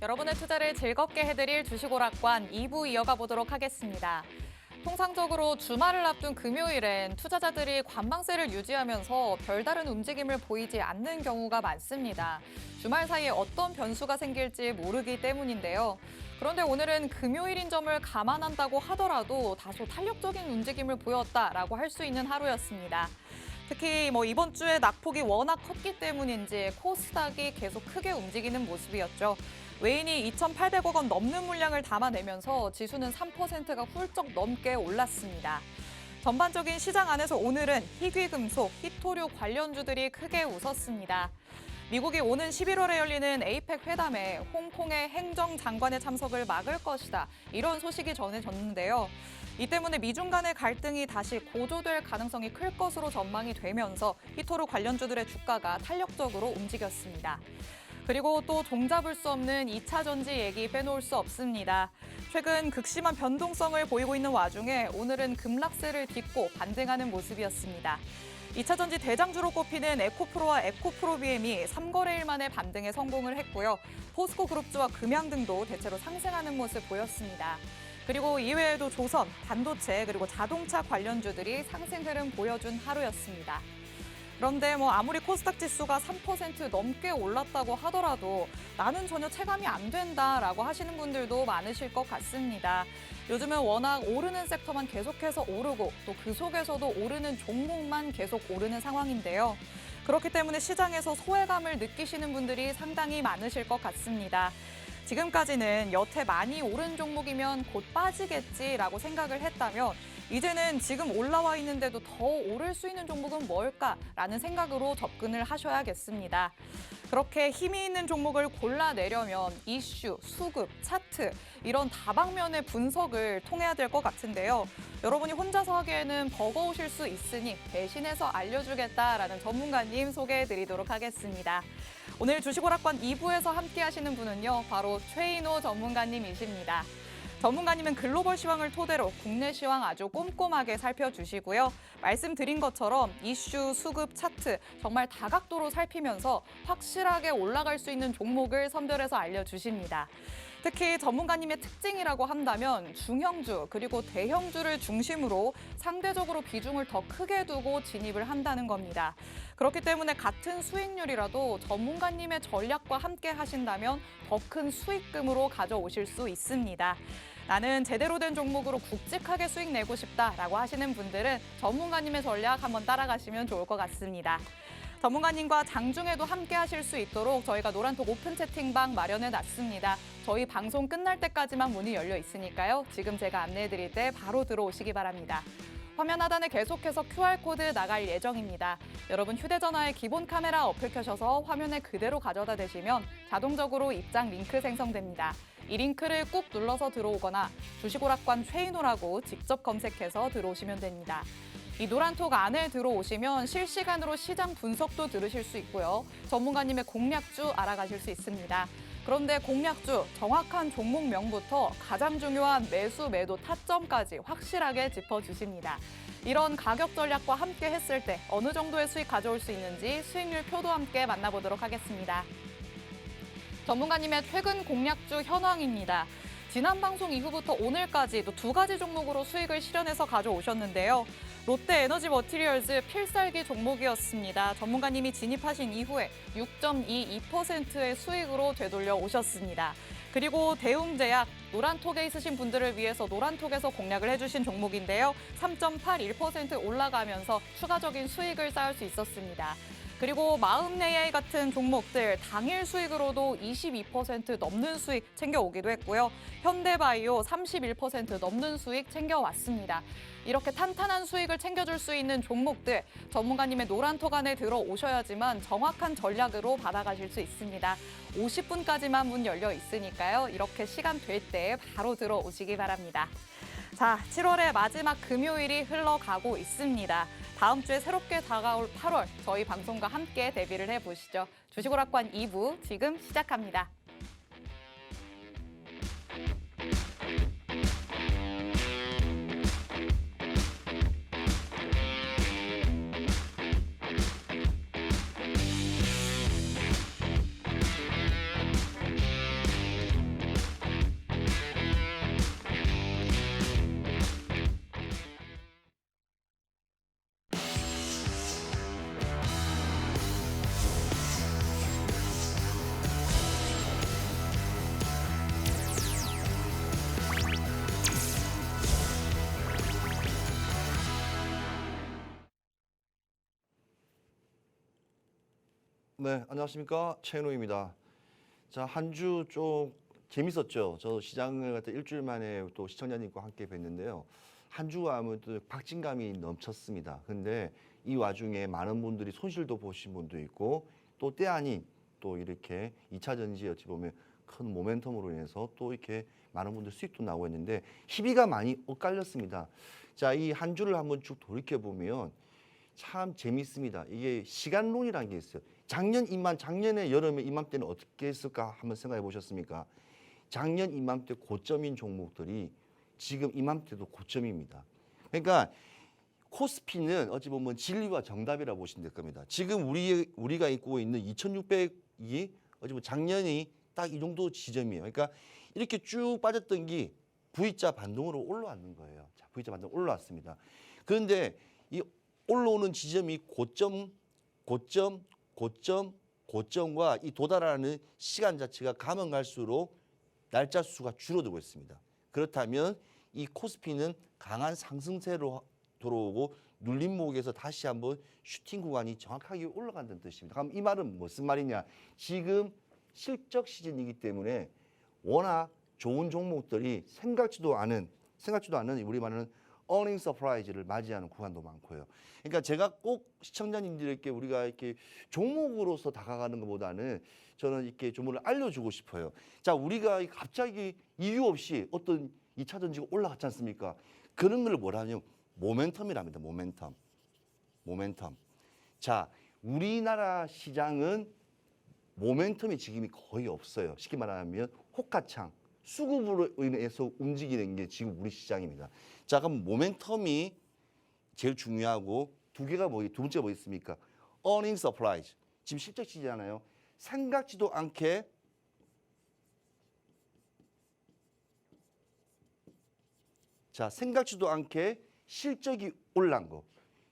여러분의 투자를 즐겁게 해드릴 주식오락관 2부 이어가 보도록 하겠습니다. 통상적으로 주말을 앞둔 금요일엔 투자자들이 관망세를 유지하면서 별다른 움직임을 보이지 않는 경우가 많습니다. 주말 사이에 어떤 변수가 생길지 모르기 때문인데요. 그런데 오늘은 금요일인 점을 감안한다고 하더라도 다소 탄력적인 움직임을 보였다라고 할 수 있는 하루였습니다. 특히 이번 주에 낙폭이 워낙 컸기 때문인지 코스닥이 계속 크게 움직이는 모습이었죠. 외인이 2,800억 원 넘는 물량을 담아내면서 지수는 3%가 훌쩍 넘게 올랐습니다. 전반적인 시장 안에서 오늘은 희귀금속, 희토류 관련주들이 크게 웃었습니다. 미국이 오는 11월에 열리는 에이펙 회담에 홍콩의 행정장관의 참석을 막을 것이다. 이런 소식이 전해졌는데요. 이 때문에 미중 간의 갈등이 다시 고조될 가능성이 클 것으로 전망이 되면서 희토류 관련주들의 주가가 탄력적으로 움직였습니다. 그리고 또 종잡을 수 없는 2차 전지 얘기 빼놓을 수 없습니다. 최근 극심한 변동성을 보이고 있는 와중에 오늘은 급락세를 딛고 반등하는 모습이었습니다. 2차 전지 대장주로 꼽히는 에코프로와 에코프로비엠이 3거래일 만에 반등에 성공을 했고요. 포스코 그룹주와 금양 등도 대체로 상승하는 모습 보였습니다. 그리고 이외에도 조선, 반도체 그리고 자동차 관련주들이 상승 흐름 보여준 하루였습니다. 그런데 아무리 코스닥 지수가 3% 넘게 올랐다고 하더라도 나는 전혀 체감이 안 된다라고 하시는 분들도 많으실 것 같습니다. 요즘은 워낙 오르는 섹터만 계속해서 오르고 또 그 속에서도 오르는 종목만 계속 오르는 상황인데요. 그렇기 때문에 시장에서 소외감을 느끼시는 분들이 상당히 많으실 것 같습니다. 지금까지는 여태 많이 오른 종목이면 곧 빠지겠지라고 생각을 했다면 이제는 지금 올라와 있는데도 더 오를 수 있는 종목은 뭘까라는 생각으로 접근을 하셔야겠습니다. 그렇게 힘이 있는 종목을 골라내려면 이슈, 수급, 차트 이런 다방면의 분석을 통해야 될 것 같은데요. 여러분이 혼자서 하기에는 버거우실 수 있으니 대신해서 알려주겠다라는 전문가님 소개해드리도록 하겠습니다. 오늘 주식오락관 2부에서 함께 하시는 분은요. 바로 최인호 전문가님이십니다. 전문가님은 글로벌 시황을 토대로 국내 시황 아주 꼼꼼하게 살펴주시고요. 말씀드린 것처럼 이슈, 수급, 차트 정말 다각도로 살피면서 확실하게 올라갈 수 있는 종목을 선별해서 알려주십니다. 특히 전문가님의 특징이라고 한다면 중형주 그리고 대형주를 중심으로 상대적으로 비중을 더 크게 두고 진입을 한다는 겁니다. 그렇기 때문에 같은 수익률이라도 전문가님의 전략과 함께 하신다면 더 큰 수익금으로 가져오실 수 있습니다. 나는 제대로 된 종목으로 굵직하게 수익 내고 싶다라고 하시는 분들은 전문가님의 전략 한번 따라가시면 좋을 것 같습니다. 전문가님과 장중에도 함께 하실 수 있도록 저희가 노란톡 오픈 채팅방 마련해놨습니다. 저희 방송 끝날 때까지만 문이 열려 있으니까요. 지금 제가 안내해드릴 때 바로 들어오시기 바랍니다. 화면 하단에 계속해서 QR코드 나갈 예정입니다. 여러분 휴대전화에 기본 카메라 어플 켜셔서 화면에 그대로 가져다 대시면 자동적으로 입장 링크 생성됩니다. 이 링크를 꾹 눌러서 들어오거나 주식오락관 최인호라고 직접 검색해서 들어오시면 됩니다. 이 노란톡 안에 들어오시면 실시간으로 시장 분석도 들으실 수 있고요. 전문가님의 공략주 알아가실 수 있습니다. 그런데 공략주, 정확한 종목명부터 가장 중요한 매수, 매도, 타점까지 확실하게 짚어주십니다. 이런 가격 전략과 함께 했을 때 어느 정도의 수익 가져올 수 있는지 수익률 표도 함께 만나보도록 하겠습니다. 전문가님의 최근 공략주 현황입니다. 지난 방송 이후부터 오늘까지 또 두 가지 종목으로 수익을 실현해서 가져오셨는데요. 롯데 에너지 머티리얼즈 필살기 종목이었습니다. 전문가님이 진입하신 이후에 6.22%의 수익으로 되돌려 오셨습니다. 그리고 대웅제약, 노란톡에 있으신 분들을 위해서 노란톡에서 공략을 해주신 종목인데요. 3.81% 올라가면서 추가적인 수익을 쌓을 수 있었습니다. 그리고 마음AI 같은 종목들 당일 수익으로도 22% 넘는 수익 챙겨오기도 했고요. 현대바이오 31% 넘는 수익 챙겨왔습니다. 이렇게 탄탄한 수익을 챙겨줄 수 있는 종목들 전문가님의 노란톡 안에 들어오셔야지만 정확한 전략으로 받아가실 수 있습니다. 50분까지만 문 열려 있으니까요. 이렇게 시간 될 때 바로 들어오시기 바랍니다. 자, 7월의 마지막 금요일이 흘러가고 있습니다. 다음 주에 새롭게 다가올 8월 저희 방송과 함께 대비를 해보시죠. 주식오락관 2부 지금 시작합니다. 네, 안녕하십니까. 최현우입니다. 자, 한 주 좀 재밌었죠. 저 시장을 갖다 일주일 만에 또 시청자님과 함께 뵀는데요. 한 주가 하면 또 박진감이 넘쳤습니다. 근데 이 와중에 많은 분들이 손실도 보신 분도 있고 또 때 아닌 또 이렇게 2차 전지 어찌 보면 큰 모멘텀으로 인해서 또 이렇게 많은 분들 수익도 나오고 있는데 희비가 많이 엇갈렸습니다. 자, 이 한 주를 한번 쭉 돌이켜 보면 참 재밌습니다. 이게 시간론이라는 게 있어요. 작년에 여름에 이맘때는 어떻게 했을까 한번 생각해 보셨습니까? 작년 이맘때 고점인 종목들이 지금 이맘때도 고점입니다. 그러니까 코스피는 어찌 보면 진리와 정답이라고 보시면 될 겁니다. 지금 우리가 입고 있는 2,600이 어찌 보면 작년이 딱 이 정도 지점이에요. 그러니까 이렇게 쭉 빠졌던 게 V자 반동으로 올라왔는 거예요. 자, V자 반동 올라왔습니다. 그런데 이 올라오는 지점이 고점과 이 도달하는 시간 자체가 가면 갈수록 날짜 수가 줄어들고 있습니다. 그렇다면 이 코스피는 강한 상승세로 돌아오고 눌림목에서 다시 한번 슈팅 구간이 정확하게 올라간다는 뜻입니다. 그럼 이 말은 무슨 말이냐? 지금 실적 시즌이기 때문에 워낙 좋은 종목들이 생각지도 않은 우리 말하는 어닝 서프라이즈를 맞이하는 구간도 많고요. 그러니까 제가 꼭 시청자님들에게 우리가 이렇게 종목으로서 다가가는 것보다는 저는 이렇게 종목을 알려주고 싶어요. 자, 우리가 갑자기 이유 없이 어떤 2차 전지가 올라갔지 않습니까? 그런 걸 뭐라냐면 모멘텀이랍니다. 모멘텀. 자, 우리나라 시장은 모멘텀이 지금이 거의 없어요. 쉽게 말하면 호가창, 수급으로 인해서 움직이는 게 지금 우리 시장입니다. 자, 그럼 모멘텀이 제일 중요하고 두 번째가 뭐 있습니까? earning surprise. 지금 실적 시잖아요. 생각지도 않게 실적이 올란 거.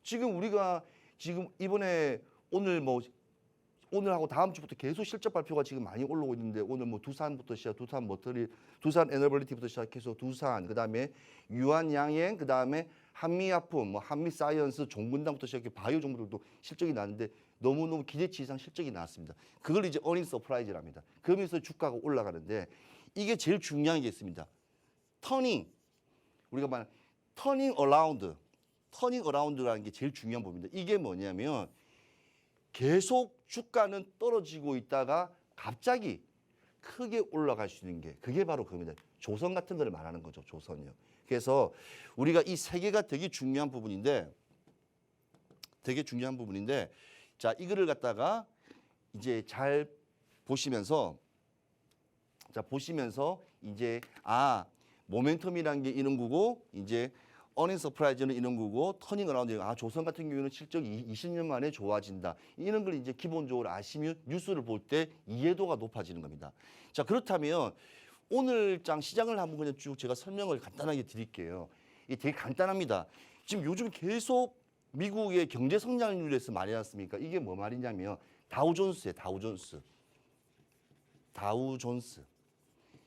지금 우리가 이번에 오늘하고 다음 주부터 계속 실적 발표가 지금 많이 올라오고 있는데 오늘 뭐 두산부터 시작, 두산 에너빌리티부터 시작해서 두산, 그다음에 유한양행, 그다음에 한미약품, 뭐 한미사이언스, 종근당부터 시작해 바이오 종목들도 실적이 나는데 너무너무 기대치 이상 실적이 나왔습니다. 그걸 이제 어닝 서프라이즈랍니다. 그러면서 주가가 올라가는데 이게 제일 중요한 게 있습니다. 우리가 말하는 터닝 어라운드라는 게 제일 중요한 부분입니다. 이게 뭐냐면 계속 주가는 떨어지고 있다가 갑자기 크게 올라갈 수 있는 게 그게 바로 그겁니다. 조선 같은 걸 말하는 거죠. 조선이요. 그래서 우리가 이 세 개가 되게 중요한 부분인데 자, 이거를 갖다가 이제 잘 보시면서 이제 모멘텀이라는 게 이런 거고 이제 어닝 서프라이즈는 이런 거고 터닝 어라운드 조선 같은 경우는 실적이 20년 만에 좋아진다. 이런 걸 이제 기본적으로 아시면 뉴스를 볼 때 이해도가 높아지는 겁니다. 자, 그렇다면 오늘장 시장을 한번 그냥 쭉 제가 설명을 간단하게 드릴게요. 이게 되게 간단합니다. 지금 요즘 계속 미국의 경제 성장률에서 말이 났습니까? 이게 뭐 말이냐면 다우존스예요. 다우존스.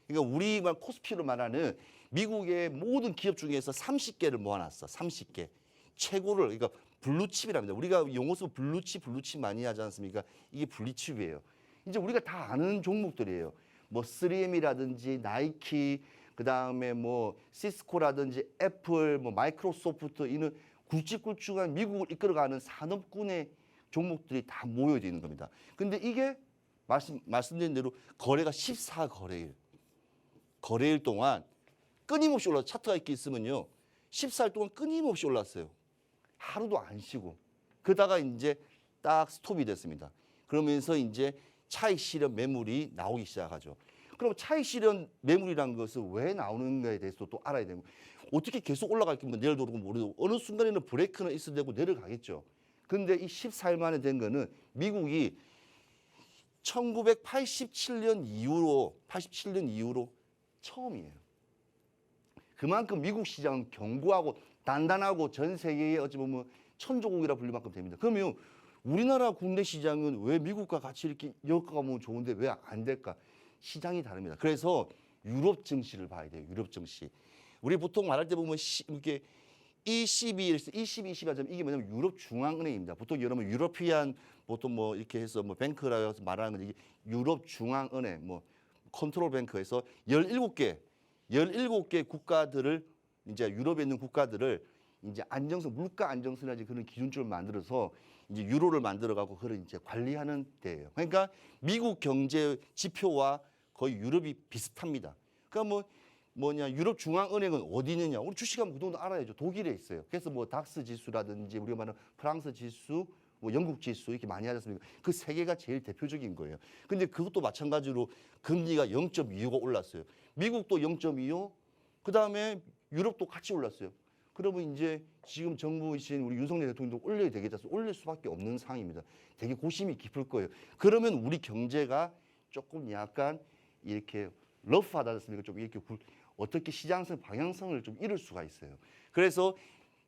그러니까 우리말 코스피로 말하는 미국의 모든 기업 중에서 30개를 모아놨어. 30개. 최고를, 그러니까 블루칩이랍니다. 우리가 용어 쓰면 블루칩 많이 하지 않습니까? 이게 블루칩이에요. 이제 우리가 다 아는 종목들이에요. 뭐 3M이라든지 나이키, 그다음에 뭐 시스코라든지 애플, 뭐 마이크로소프트 이런 굵직굵직한 미국을 이끌어가는 산업군의 종목들이 다 모여 있는 겁니다. 근데 이게 말씀드린 대로 거래가 14거래일. 거래일 동안 끊임없이 올라 차트가 이렇게 있으면요. 14일 동안 끊임없이 올랐어요. 하루도 안 쉬고. 그러다가 이제 딱 스톱이 됐습니다. 그러면서 이제 차익 실현 매물이 나오기 시작하죠. 그럼 차익 실현 매물이라는 것은 왜 나오는가에 대해서 또 알아야 되고 어떻게 계속 올라갈 거면 내일도 오르고 모르고 어느 순간에는 브레이크는 있어야 되고 내려가겠죠. 근데 이 14일 만에 된 거는 미국이 1987년 이후로 처음이에요. 그만큼 미국 시장은 견고하고 단단하고 전 세계에 어찌 보면 천조국이라 불릴 만큼 됩니다. 그러면 우리나라 국내 시장은 왜 미국과 같이 이렇게 엮어가면 좋은데 왜 안 될까? 시장이 다릅니다. 그래서 유럽 증시를 봐야 돼요. 유럽 증시. 우리 보통 말할 때 보면 이렇게 ECB, 이게 뭐냐면 유럽 중앙은행입니다. 보통 여러분 유러피안 보통 뭐 이렇게 해서 뭐 뱅크라고 해서 말하는 건 이게 유럽 중앙은행 뭐 컨트롤 뱅크에서 17개 국가들을 이제 유럽에 있는 국가들을 이제 안정성 물가 안정성이라든지 그런 기준점을 만들어서 이제 유로를 만들어 갖고 그걸 이제 관리하는 데예요. 그러니까 미국 경제 지표와 거의 유럽이 비슷합니다. 그러니까 뭐냐 유럽 중앙은행은 어디 있느냐? 우리 주식하면 그 정도 알아야죠. 독일에 있어요. 그래서 뭐 닥스 지수라든지 우리가 말하는 프랑스 지수, 뭐 영국 지수 이렇게 많이 하지 않습니까? 그 세 개가 제일 대표적인 거예요. 근데 그것도 마찬가지로 금리가 0.25가 올랐어요. 미국도 0.25, 그다음에 유럽도 같이 올랐어요. 그러면 이제 지금 정부이신 우리 윤석열 대통령도 올려야 되겠다. 올릴 수밖에 없는 상황입니다. 되게 고심이 깊을 거예요. 그러면 우리 경제가 조금 약간 이렇게 러프하다 않습니까? 좀 이렇게 어떻게 시장성 방향성을 좀 잃을 수가 있어요. 그래서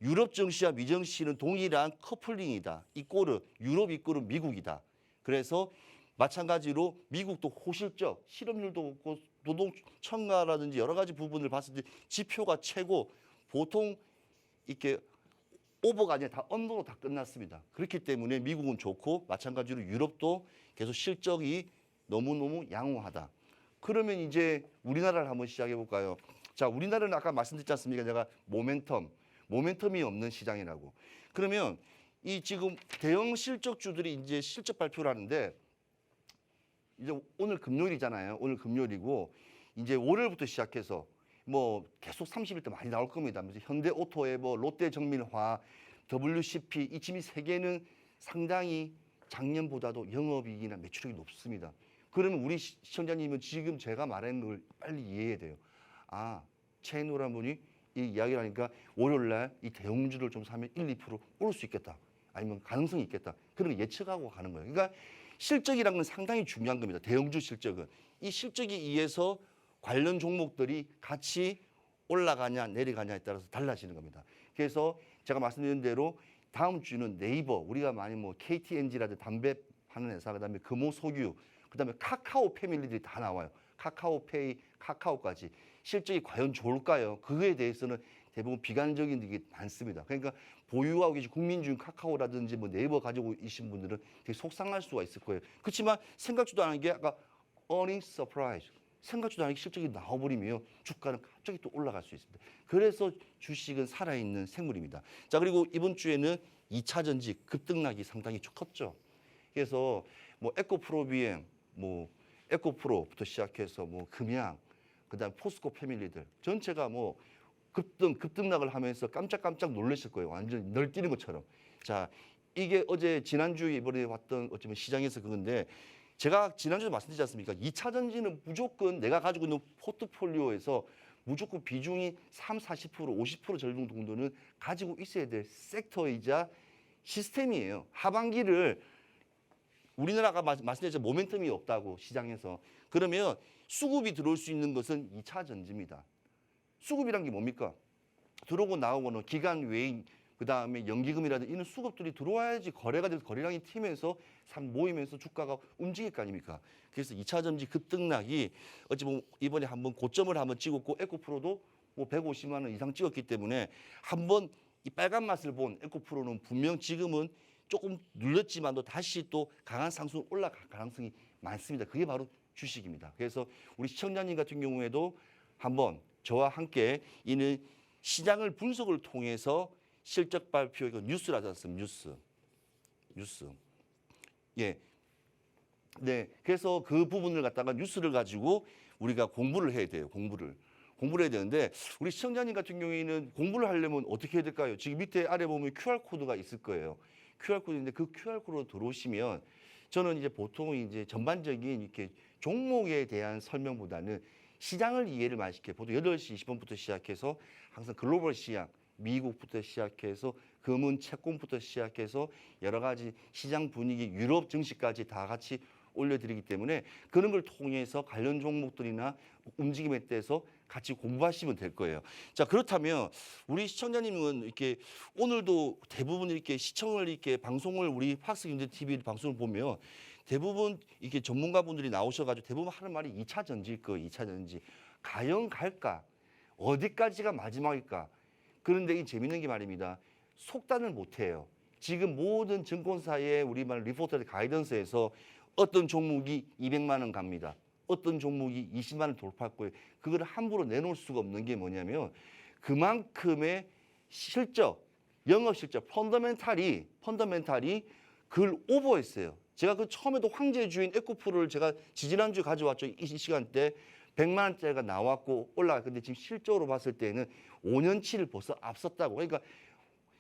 유럽 증시와 미증시는 동일한 커플링이다. 이꼬르 유럽 이꼬르 미국이다. 그래서 마찬가지로 미국도 호실적 실업률도 없고 노동 첨가라든지 여러 가지 부분을 봤을 때 지표가 최고 보통 이렇게 오버가 아니라 다 언더로 다 끝났습니다. 그렇기 때문에 미국은 좋고 마찬가지로 유럽도 계속 실적이 너무너무 양호하다. 그러면 이제 우리나라를 한번 시작해 볼까요? 자, 우리나라는 아까 말씀드렸지 않습니까? 제가 모멘텀이 없는 시장이라고. 그러면 이 지금 대형 실적주들이 이제 실적 발표를 하는데 이제 오늘 금요일이잖아요. 오늘 금요일이고 이제 월요일부터 시작해서 뭐 계속 30일 때 많이 나올 겁니다. 현대오토에 뭐 롯데정밀화, WCP 이 지금 세 개는 상당히 작년보다도 영업이익이나 매출액이 높습니다. 그러면 우리 시청자님은 지금 제가 말하는 걸 빨리 이해해야 돼요. 아, 최인호란 분이 이 이야기를 하니까 월요일날 이 대형주를 좀 사면 1, 2% 오를 수 있겠다. 아니면 가능성이 있겠다. 그런 거 예측하고 가는 거예요. 그러니까 실적이라는 건 상당히 중요한 겁니다. 대형주 실적은. 이 실적에 의해서 관련 종목들이 같이 올라가냐 내려가냐에 따라서 달라지는 겁니다. 그래서 제가 말씀드린 대로 다음 주는 네이버, 우리가 많이 뭐 KTNG라든지 담배 하는 회사, 그다음에 금호석유, 그다음에 카카오 패밀리들이 다 나와요. 카카오페이, 카카오까지. 실적이 과연 좋을까요? 그거에 대해서는 대부분 비관적인 게 많습니다. 그러니까 보유하고 계신 국민주인 카카오라든지 뭐 네이버 가지고 계신 분들은 되게 속상할 수가 있을 거예요. 그렇지만 생각지도 않은 게 아까 earnings surprise. 생각지도 않게 실적이 나와버리면 주가는 갑자기 또 올라갈 수 있습니다. 그래서 주식은 살아있는 생물입니다. 자, 그리고 이번 주에는 2차 전지 급등락이 상당히 컸죠. 그래서 뭐 에코프로비엠, 뭐 에코프로부터 시작해서 뭐 금양, 그다음 포스코 패밀리들 전체가 뭐 급등락을 하면서 깜짝깜짝 놀라실 거예요. 완전 널뛰는 것처럼. 자, 이게 어제 지난주에 이번에 왔던 어쩌면 시장에서 그건데 제가 지난주에 말씀드리지 않습니까? 2차 전지는 무조건 내가 가지고 있는 포트폴리오에서 무조건 비중이 3, 40%, 50% 정도는 가지고 있어야 될 섹터이자 시스템이에요. 하반기를 우리나라가 말씀드렸죠. 모멘텀이 없다고 시장에서. 그러면 수급이 들어올 수 있는 것은 2차 전지입니다. 수급이란 게 뭡니까? 들어오고 나오고는 기간 외인, 그다음에 연기금이라든지 이런 수급들이 들어와야지 거래가 돼서 거래량이 튀면서 모이면서 주가가 움직일 거 아닙니까? 그래서 2차 전지 급등락이 어찌 보면 이번에 한번 고점을 한번 찍었고 에코프로도 뭐 150만 원 이상 찍었기 때문에 한번 이 빨간 맛을 본 에코프로는 분명 지금은 조금 눌렸지만도 다시 또 강한 상승 올라갈 가능성이 많습니다. 그게 바로 주식입니다. 그래서 우리 시청자님 같은 경우에도 한번 저와 함께 이는 시장을 분석을 통해서 실적 발표 이거 뉴스라지 않습니까? 뉴스. 예. 네. 그래서 그 부분을 갖다가 뉴스를 가지고 우리가 공부를 해야 돼요. 공부를 해야 되는데 우리 시청자님 같은 경우에는 공부를 하려면 어떻게 해야 될까요? 지금 밑에 아래 보면 QR 코드가 있을 거예요. QR 코드인데 그 QR 코드로 들어오시면 저는 이제 보통 이제 전반적인 이렇게 종목에 대한 설명보다는 시장을 이해를 많이 시켜요. 보통 8시 20분부터 시작해서 항상 글로벌 시장, 미국부터 시작해서 금은 채권부터 시작해서 여러 가지 시장 분위기, 유럽 증시까지 다 같이 올려드리기 때문에 그런 걸 통해서 관련 종목들이나 움직임에 대해서 같이 공부하시면 될 거예요. 자, 그렇다면 우리 시청자님은 이렇게 오늘도 대부분 이렇게 시청을 이렇게 방송을 우리 팍스경제TV 방송을 보면 대부분 이렇게 전문가분들이 나오셔가지고 대부분 하는 말이 2차 전지일 거예요. 2차 전지. 과연 갈까? 어디까지가 마지막일까? 그런데 이 재밌는 게 말입니다. 속단을 못 해요. 지금 모든 증권사의 우리말 리포트 가이던스에서 어떤 종목이 200만 원 갑니다. 어떤 종목이 20만 원 돌파했고요. 그걸 함부로 내놓을 수가 없는 게 뭐냐면 그만큼의 실적, 영업 실적, 펀더멘탈이 그걸 오버했어요. 제가 그 처음에도 황제의 주인 에코프를 제가 지지난주에 가져왔죠. 이 시간대 100만 원짜리가 나왔고 올라갔는데 지금 실적으로 봤을 때는 5년치를 벌써 앞섰다고. 그러니까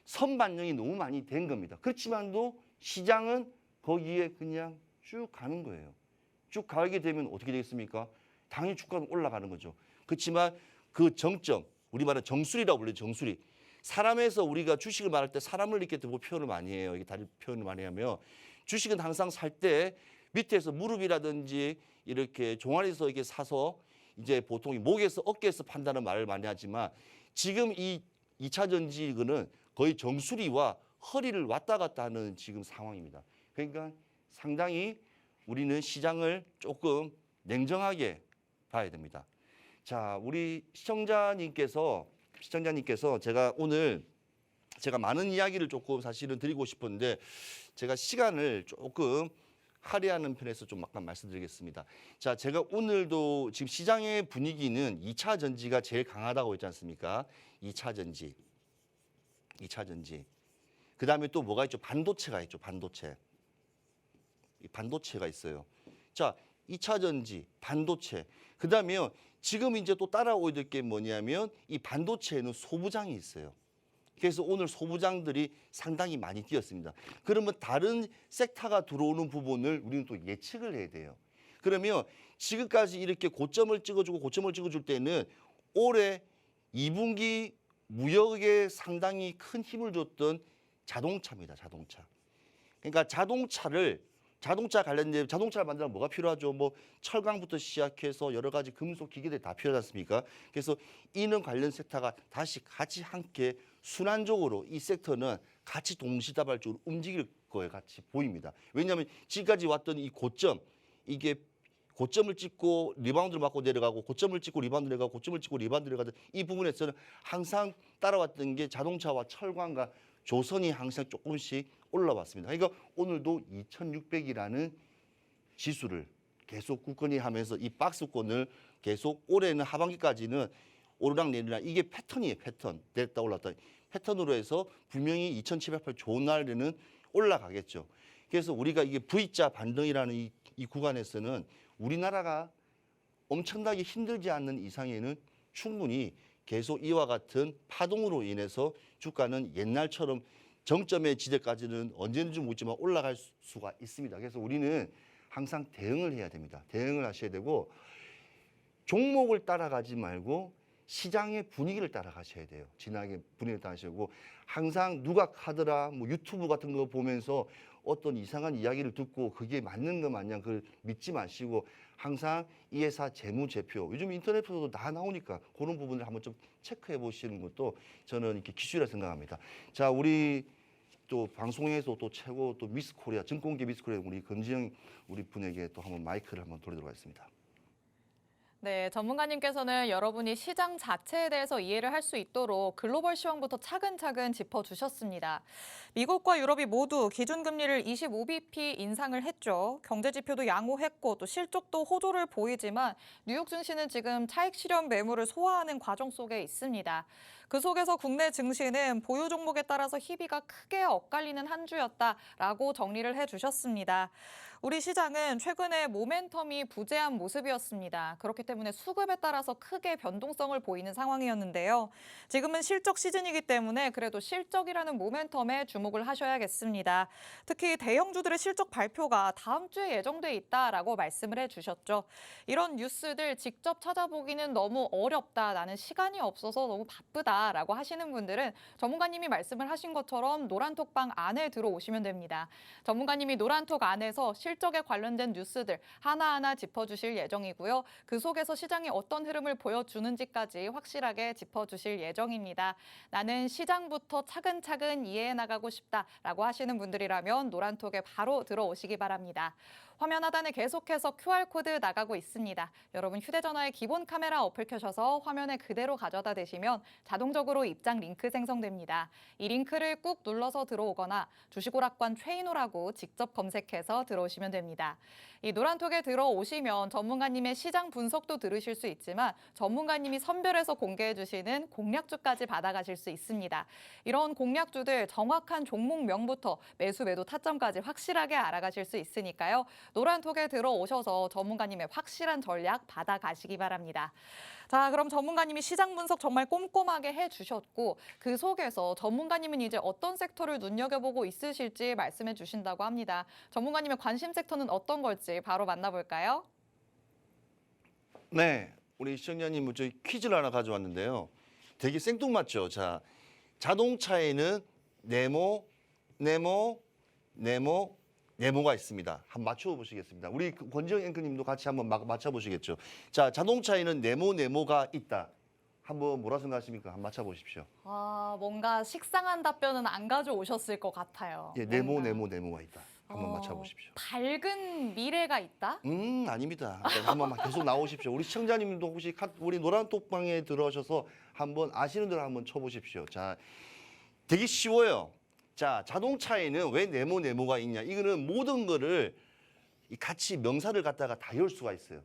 선반영이 너무 많이 된 겁니다. 그렇지만도 시장은 거기에 그냥 쭉 가는 거예요. 쭉 가게 되면 어떻게 되겠습니까? 당연히 주가는 올라가는 거죠. 그렇지만 그 정점, 우리 말은 정수리라고 불러요. 정수리. 사람에서 우리가 주식을 말할 때 사람을 이렇게 뭐 표현을 많이 해요. 이게 다른 표현을 많이 하면 주식은 항상 살 때 밑에서 무릎이라든지 이렇게 종아리에서 이렇게 사서 이제 보통 목에서 어깨에서 판다는 말을 많이 하지만 지금 이 2차 전지는 거의 정수리와 허리를 왔다 갔다 하는 지금 상황입니다. 그러니까 상당히 우리는 시장을 조금 냉정하게 봐야 됩니다. 자, 우리 시청자님께서 제가 많은 이야기를 조금 사실은 드리고 싶은데 제가 시간을 조금 할애하는 편에서 좀 약간 말씀드리겠습니다. 자, 제가 오늘도 지금 시장의 분위기는 2차 전지가 제일 강하다고 했지 않습니까? 2차 전지. 그다음에 또 뭐가 있죠? 반도체가 있죠. 반도체가 있어요. 자, 2차 전지, 반도체. 그다음에 지금 이제 또 따라오게 될 게 뭐냐면 이 반도체에는 소부장이 있어요. 그래서 오늘 소부장들이 상당히 많이 뛰었습니다. 그러면 다른 섹터가 들어오는 부분을 우리는 또 예측을 해야 돼요. 그러면 지금까지 이렇게 고점을 찍어줄 때는 올해 2분기 무역에 상당히 큰 힘을 줬던 자동차입니다. 그러니까 자동차 관련된 자동차를 만들면 뭐가 필요하죠? 뭐 철강부터 시작해서 여러 가지 금속 기계들이 다 필요하지 않습니까? 그래서 이는 관련 섹터가 다시 같이 함께 순환적으로 이 섹터는 같이 동시다발적으로 움직일 거에 같이 보입니다. 왜냐하면 지금까지 왔던 이 고점, 이게 고점을 찍고 리바운드를 맞고 내려가고 고점을 찍고 리바운드 내려가고 고점을 찍고 리바운드 내려가던 이 부분에서는 항상 따라왔던 게 자동차와 철강과 조선이 항상 조금씩 올라왔습니다. 그러니까 오늘도 2600이라는 지수를 계속 굳건히 하면서 이 박스권을 계속 올해는 하반기까지는 오르락내리락 이게 패턴이에요. 패턴. 내렸다 올랐다. 패턴으로 해서 분명히 2708 좋은 날에는 올라가겠죠. 그래서 우리가 이게 V자 반등이라는 이 구간에서는 우리나라가 엄청나게 힘들지 않는 이상에는 충분히 계속 이와 같은 파동으로 인해서 주가는 옛날처럼 정점의 지대까지는 언제든지 묻지만 올라갈 수가 있습니다. 그래서 우리는 항상 대응을 해야 됩니다. 대응을 하셔야 되고 종목을 따라가지 말고 시장의 분위기를 따라가셔야 돼요. 진하게 분위기를 따라가시고 항상 누가 하더라 뭐 유튜브 같은 거 보면서 어떤 이상한 이야기를 듣고 그게 맞는 것 마냥 그걸 믿지 마시고 항상 이 회사 재무제표 요즘 인터넷에서도 다 나오니까 그런 부분을 한번 좀 체크해 보시는 것도 저는 이렇게 기술이라 생각합니다. 자, 우리 또 방송에서 또 최고 또 미스 코리아 증권계 미스 코리아 우리 금지영 우리 분에게 또 한번 마이크를 한번 돌리도록 하겠습니다. 네, 전문가님께서는 여러분이 시장 자체에 대해서 이해를 할 수 있도록 글로벌 시황부터 차근차근 짚어주셨습니다. 미국과 유럽이 모두 기준금리를 25bp 인상을 했죠. 경제지표도 양호했고 또 실적도 호조를 보이지만 뉴욕 증시는 지금 차익 실현 매물을 소화하는 과정 속에 있습니다. 그 속에서 국내 증시는 보유 종목에 따라서 희비가 크게 엇갈리는 한 주였다라고 정리를 해주셨습니다. 우리 시장은 최근에 모멘텀이 부재한 모습이었습니다. 그렇기 때문에 수급에 따라서 크게 변동성을 보이는 상황이었는데요. 지금은 실적 시즌이기 때문에 그래도 실적이라는 모멘텀에 주목을 하셔야겠습니다. 특히 대형주들의 실적 발표가 다음 주에 예정돼 있다라고 말씀을 해주셨죠. 이런 뉴스들 직접 찾아보기는 너무 어렵다. 나는 시간이 없어서 너무 바쁘다라고 하시는 분들은 전문가님이 말씀을 하신 것처럼 노란톡방 안에 들어오시면 됩니다. 전문가님이 노란톡 안에서 실적에 관련된 뉴스들 하나하나 짚어주실 예정이고요. 그 속에서 시장이 어떤 흐름을 보여주는지까지 확실하게 짚어주실 예정입니다. 나는 시장부터 차근차근 이해해 나가고 싶다라고 하시는 분들이라면 노란톡에 바로 들어오시기 바랍니다. 화면 하단에 계속해서 QR코드 나가고 있습니다. 여러분 휴대전화에 기본 카메라 어플 켜셔서 화면에 그대로 가져다 대시면 자동적으로 입장 링크 생성됩니다. 이 링크를 꾹 눌러서 들어오거나 주식오락관 최인호라고 직접 검색해서 들어오시면 됩니다. 이 노란톡에 들어오시면 전문가님의 시장 분석도 들으실 수 있지만 전문가님이 선별해서 공개해 주시는 공략주까지 받아가실 수 있습니다. 이런 공략주들 정확한 종목명부터 매수 매도 타점까지 확실하게 알아가실 수 있으니까요. 노란톡에 들어오셔서 전문가님의 확실한 전략 받아가시기 바랍니다. 자, 그럼 전문가님이 시장 분석 정말 꼼꼼하게 해주셨고 그 속에서 전문가님은 이제 어떤 sek터를 눈여겨보고 있으실지 말씀해 주신다고 합니다. 전문가님의 관심 섹터는 어떤 걸지 바로 만나볼까요? 네, 우리 시청자님 저희 퀴즈를 하나 가져왔는데요. 되게 생뚱맞죠. 자, 자동차에는 네모가 있습니다. 한번 맞춰보시겠습니다. 우리 권지영 앵커님도 같이 한번 맞춰보시겠죠. 자, 자동차에는 네모가 있다. 한번 뭐라 생각하십니까? 한번 맞춰보십시오. 뭔가 식상한 답변은 안 가져오셨을 것 같아요. 예, 네모가 있다. 한번 맞춰보십시오. 밝은 미래가 있다? 아닙니다. 한번 계속 나오십시오. 우리 시청자님도 혹시 우리 노란톡방에 들어오셔서 한번 아시는 대로 한번 쳐보십시오. 자, 되게 쉬워요. 자, 자동차에는 왜 네모가 있냐? 이거는 모든 거를 같이 명사를 갖다가 다 열 수가 있어요.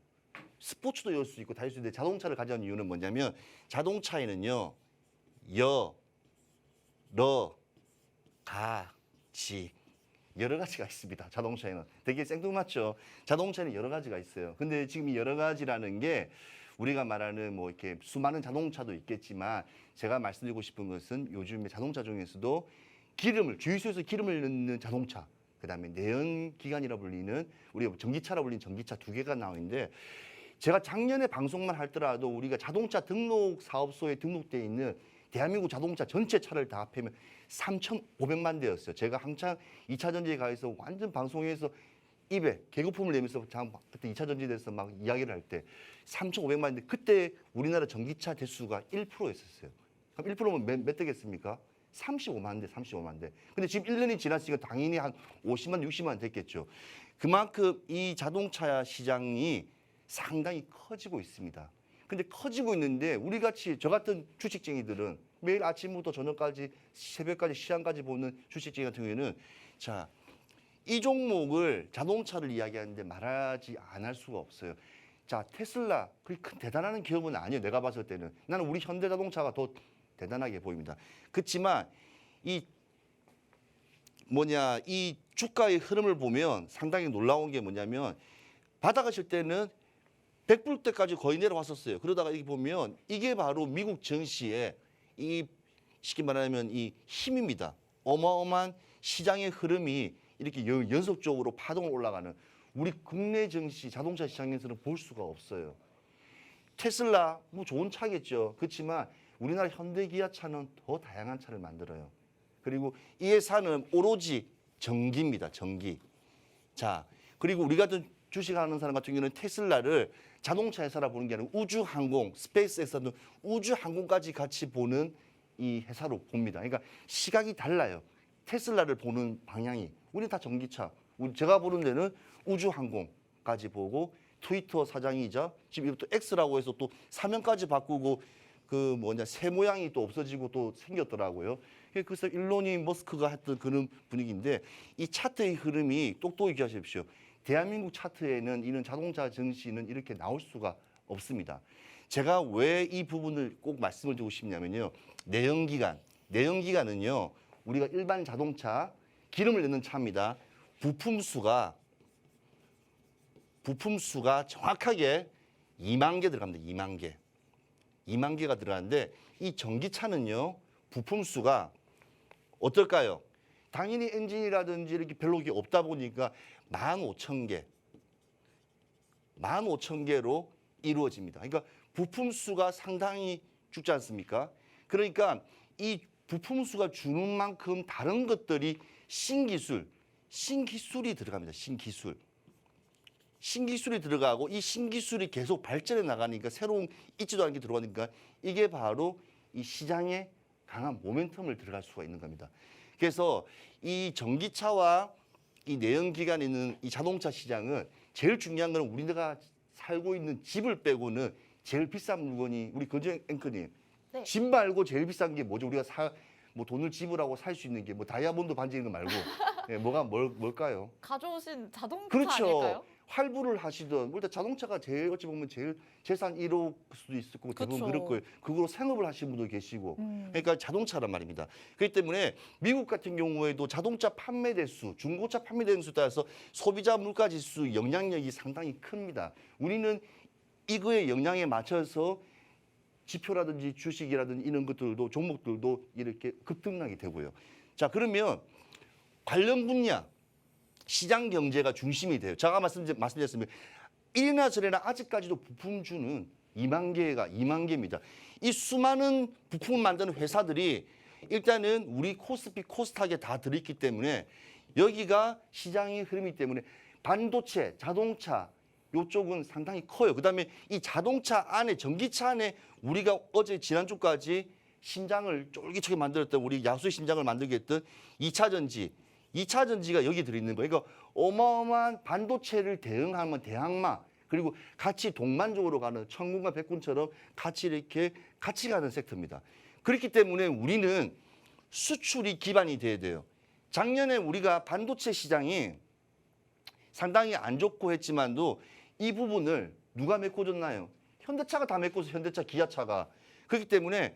스포츠도 열 수 있고 다 열 수 있는데 자동차를 가져온 이유는 뭐냐면 자동차에는요. 여러 가지가 있습니다. 자동차에는. 되게 생뚱맞죠? 자동차는 여러 가지가 있어요. 근데 지금 이 여러 가지라는 게 우리가 말하는 뭐 이렇게 수많은 자동차도 있겠지만 제가 말씀드리고 싶은 것은 요즘에 자동차 중에서도 주유소에서 기름을 넣는 자동차, 그다음에 내연기관이라 불리는 우리가 전기차라 불리는 전기차 두 개가 나와 있는데 제가 작년에 방송만 하더라도 우리가 자동차 등록 사업소에 등록되어 있는 대한민국 자동차 전체 차를 다 합하면 3,500만 대였어요. 제가 한창 2차 전지에 가서 완전 방송에서 입에 개거품을 내면서 그때 2차 전지에서 막 이야기를 할 때 3,500만 대. 그때 우리나라 전기차 대수가 1%였었어요. 그럼 1%면 몇 대겠습니까? 35만 대. 근데 지금 1년이 지났으니까 당연히 한 50만, 60만 됐겠죠. 그만큼 이 자동차 시장이 상당히 커지고 있습니다. 근데 커지고 있는데 우리 같이 저 같은 주식쟁이들은 매일 아침부터 저녁까지 새벽까지 시장까지 보는 주식쟁이 같은 경우에는 자, 이 종목을 자동차를 이야기하는데 말하지 않을 수가 없어요. 자, 테슬라 그렇게 큰 대단한 기업은 아니에요. 내가 봤을 때는. 나는 우리 현대자동차가 더 대단하게 보입니다. 그렇지만 이 주가의 흐름을 보면 상당히 놀라운 게 뭐냐면 바닥하실 때는 100불대까지 거의 내려왔었어요. 그러다가 여기 보면 이게 바로 미국 증시의 이 쉽게 말하면 이 힘입니다. 어마어마한 시장의 흐름이 이렇게 연속적으로 파동을 올라가는 우리 국내 증시 자동차 시장에서는 볼 수가 없어요. 테슬라 뭐 좋은 차겠죠. 그렇지만 우리나라 현대기아차는 더 다양한 차를 만들어요. 그리고 이 회사는 오로지 전기입니다. 전기. 자, 그리고 우리 같은 주식하는 사람 같은 경우는 테슬라를 자동차 회사라 보는 게 아니고 우주항공, 스페이스X 등 우주항공까지 같이 보는 이 회사로 봅니다. 그러니까 시각이 달라요. 테슬라를 보는 방향이. 우리는 다 전기차. 제가 보는 데는 우주항공까지 보고 트위터 사장이자 지금 또 X라고 해서 또 사명까지 바꾸고 새 모양이 또 없어지고 또 생겼더라고요. 그래서 일론이 머스크가 했던 그런 분위기인데 이 차트의 흐름이 똑똑히 기억하십시오. 대한민국 차트에는 이런 자동차 증시는 이렇게 나올 수가 없습니다. 제가 왜 이 부분을 꼭 말씀을 드리고 싶냐면요. 내연기관은요. 우리가 일반 자동차 기름을 넣는 차입니다. 부품수가 정확하게 2만 개 들어갑니다. 2만 개가 들어가는데 이 전기차는요. 부품수가 어떨까요? 당연히 엔진이라든지 이렇게 별로 없다 보니까 15,000개로 이루어집니다. 그러니까 부품수가 상당히 죽지 않습니까? 그러니까 이 부품수가 주는 만큼 다른 것들이 신기술이 들어갑니다. 신기술이 들어가고 이 신기술이 계속 발전해 나가니까 새로운 있지도 않은 게 들어가니까 이게 바로 이 시장에 강한 모멘텀을 들어갈 수가 있는 겁니다. 그래서 이 전기차와 이 내연기관에 있는 이 자동차 시장은 제일 중요한 건 우리가 살고 있는 집을 빼고는 제일 비싼 물건이 우리 건조 앵커님 네. 집 말고 제일 비싼 게 뭐죠? 우리가 뭐 돈을 지불하고 살 수 있는 게 뭐 다이아몬드 반지 이런 거 말고 예, 뭘까요? 가져오신 자동차 그렇죠. 아닐까요? 활부를 하시던 일단 자동차가 제일 어찌 보면 제일 재산 1억 수도 있을 거고 대부분 그쵸. 그럴 거예요. 그거로 생업을 하시는 분도 계시고 음. 그러니까 자동차란 말입니다. 그렇기 때문에 미국 같은 경우에도 자동차 판매 대수, 중고차 판매 대수에 따라서 소비자 물가 지수 영향력이 상당히 큽니다. 우리는 이거에 영향에 맞춰서 지표라든지 주식이라든지 이런 것들도 종목들도 이렇게 급등락이 되고요. 자, 그러면 관련 분야 시장 경제가 중심이 돼요. 제가 말씀드렸으면 이래나 저래나 아직까지도 부품주는 2만 개입니다. 이 수많은 부품을 만드는 회사들이 일단은 우리 코스피 코스닥에 다 들어있기 때문에 여기가 시장의 흐름이기 때문에 반도체, 자동차 요쪽은 상당히 커요. 그다음에 이 자동차 안에 전기차 안에 우리가 어제 지난주까지 심장을 쫄깃하게 만들었던 우리 야수의 심장을 만들게 했던 2차 전지. 2차 전지가 여기 들어있는 거예요. 그러니까 어마어마한 반도체를 대응하면 대항마 그리고 같이 동반적으로 가는 천군과 백군처럼 같이 이렇게 같이 가는 섹터입니다. 그렇기 때문에 우리는 수출이 기반이 돼야 돼요. 작년에 우리가 반도체 시장이 상당히 안 좋고 했지만도 이 부분을 누가 메꿔줬나요? 현대차가 다 메꿔서 현대차, 기아차가. 그렇기 때문에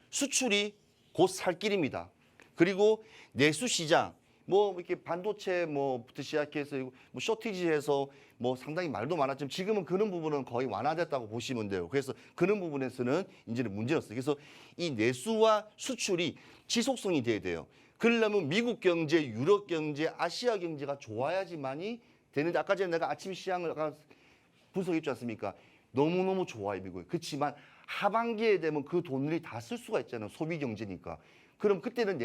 수출이 곧 살 길입니다. 그리고 내수 시장 뭐 이렇게 반도체 뭐부터 시작해서 뭐 쇼티지해서 뭐 상당히 말도 많았지만 지금은 그런 부분은 거의 완화됐다고 보시면 돼요. 그래서 그런 부분에서는 이제는 문제였어요. 그래서 이 내수와 수출이 지속성이 돼야 돼요. 그러려면 미국 경제, 유럽 경제, 아시아 경제가 좋아야지만이 되는데 아까 전에 내가 아침 시장을 아까 분석했지 않습니까? 너무너무 좋아요, 미국이. 그렇지만 하반기에 되면 그 돈을 다 쓸 수가 있잖아요. 소비 경제니까. 그럼 그때는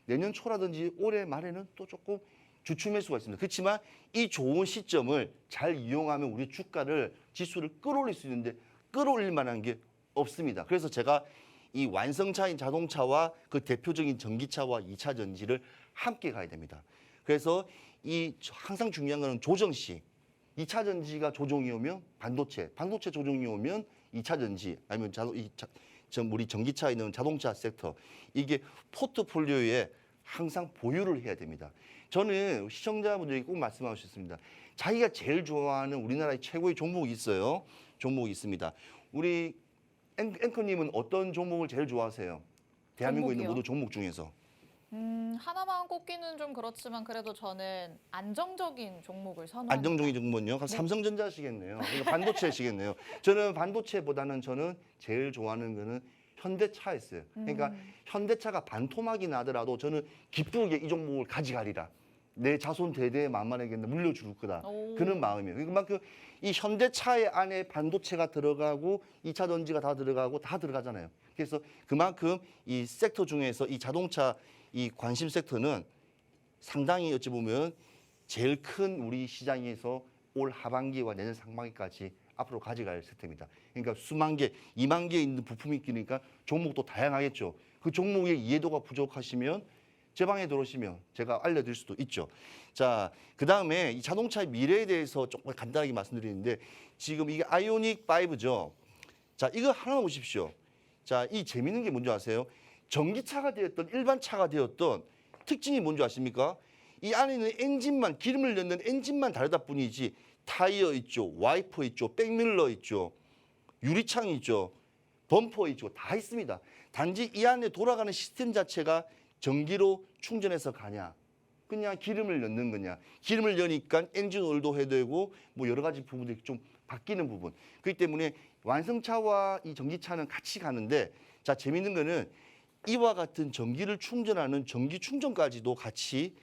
내년 초라든지 올해 말에는 또 조금 주춤할 수가 있습니다. 그렇지만 이 좋은 시점을 잘 이용하면 우리 주가를 지수를 끌어올릴 수 있는데 끌어올릴 만한 게 없습니다. 그래서 제가 이 완성차인 자동차와 그 대표적인 전기차와 2차 전지를 함께 가야 됩니다. 그래서 이 항상 중요한 거는 조정 시 2차 전지가 조정이 오면 반도체 조정이 오면 2차 전지 아니면 우리 전기차에 있는 자동차 섹터 이게 포트폴리오에 항상 보유를 해야 됩니다. 저는 시청자분들에게 꼭 말씀하셨습니다. 자기가 제일 좋아하는 우리나라의 최고의 종목이 있어요. 종목이 있습니다. 우리 앵커님은 어떤 종목을 제일 좋아하세요? 대한민국에 있는 종목이요? 모든 종목 중에서. 하나만 꼽기는 좀 그렇지만 그래도 저는 안정적인 종목을 선호합니다. 안정적인 종목은요? 네. 삼성전자시겠네요. 그러니까 반도체시겠네요. 저는 반도체보다는 저는 제일 좋아하는 거는 현대차였어요. 그러니까 현대차가 반토막이 나더라도 저는 기쁘게 이 종목을 가져가리라. 내 자손 대대에 만만하게 물려줄 거다. 오. 그런 마음이에요. 그만큼 이 현대차의 안에 반도체가 들어가고 2차 전지가 다 들어가고 다 들어가잖아요. 그래서 그만큼 이 섹터 중에서 이 자동차 이 관심 섹터는 상당히 어찌 보면 제일 큰 우리 시장에서 올 하반기와 내년 상반기까지 앞으로 가져갈 섹터입니다. 그러니까 수만 개, 2만 개 있는 부품이 있으니까 종목도 다양하겠죠. 그 종목의 이해도가 부족하시면 제 방에 들어오시면 제가 알려드릴 수도 있죠. 자, 그 다음에 이 자동차의 미래에 대해서 조금 간단하게 말씀드리는데 지금 이게 아이오닉 5죠. 자, 이거 하나만 보십시오. 자, 이 재밌는 게 뭔지 아세요? 전기차가 되었던 일반 차가 되었던 특징이 뭔지 아십니까? 이 안에는 엔진만 기름을 넣는 엔진만 다르다 뿐이지 타이어 있죠, 와이퍼 있죠, 백밀러 있죠, 유리창 있죠, 범퍼 있죠, 다 있습니다. 단지 이 안에 돌아가는 시스템 자체가 전기로 충전해서 가냐, 그냥 기름을 넣는 거냐. 기름을 넣으니까 엔진 오일도 해야 되고 뭐 여러 가지 부분들이 좀 바뀌는 부분. 그렇기 때문에 완성차와 이 전기차는 같이 가는데 자 재밌는 거는 이와 같은 전기를 충전하는 전기 충전까지도 같이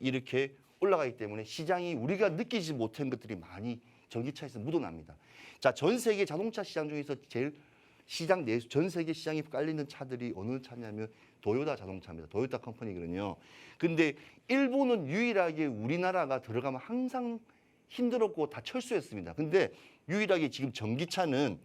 이렇게 올라가기 때문에 시장이 우리가 느끼지 못한 것들이 많이 전기차에서 묻어납니다. 자, 전 세계 자동차 시장 중에서 제일 시장 내수 전 세계 시장에 깔리는 차들이 어느 차냐면 도요타 자동차입니다. 도요타 컴퍼니거든요. 근데 일본은 유일하게 우리나라가 들어가면 항상 힘들었고 다 철수했습니다. 근데 유일하게 지금 전기차는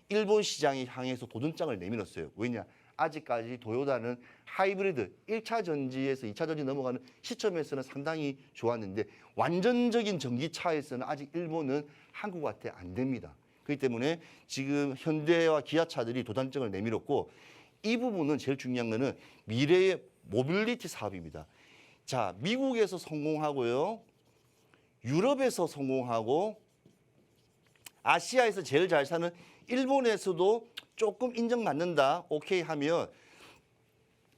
일본 시장에 향해서 도전장을 내밀었어요. 왜냐? 아직까지 도요다는 하이브리드 1차 전지에서 2차 전지 넘어가는 시점에서는 상당히 좋았는데 완전적인 전기차에서는 아직 일본은 한국한테 안 됩니다. 그렇기 때문에 지금 현대와 기아차들이 도단장을 내밀었고 이 부분은 제일 중요한 거는 미래의 모빌리티 사업입니다. 자, 미국에서 성공하고요. 유럽에서 성공하고 아시아에서 제일 잘 사는 일본에서도 조금 인정받는다. 오케이 하면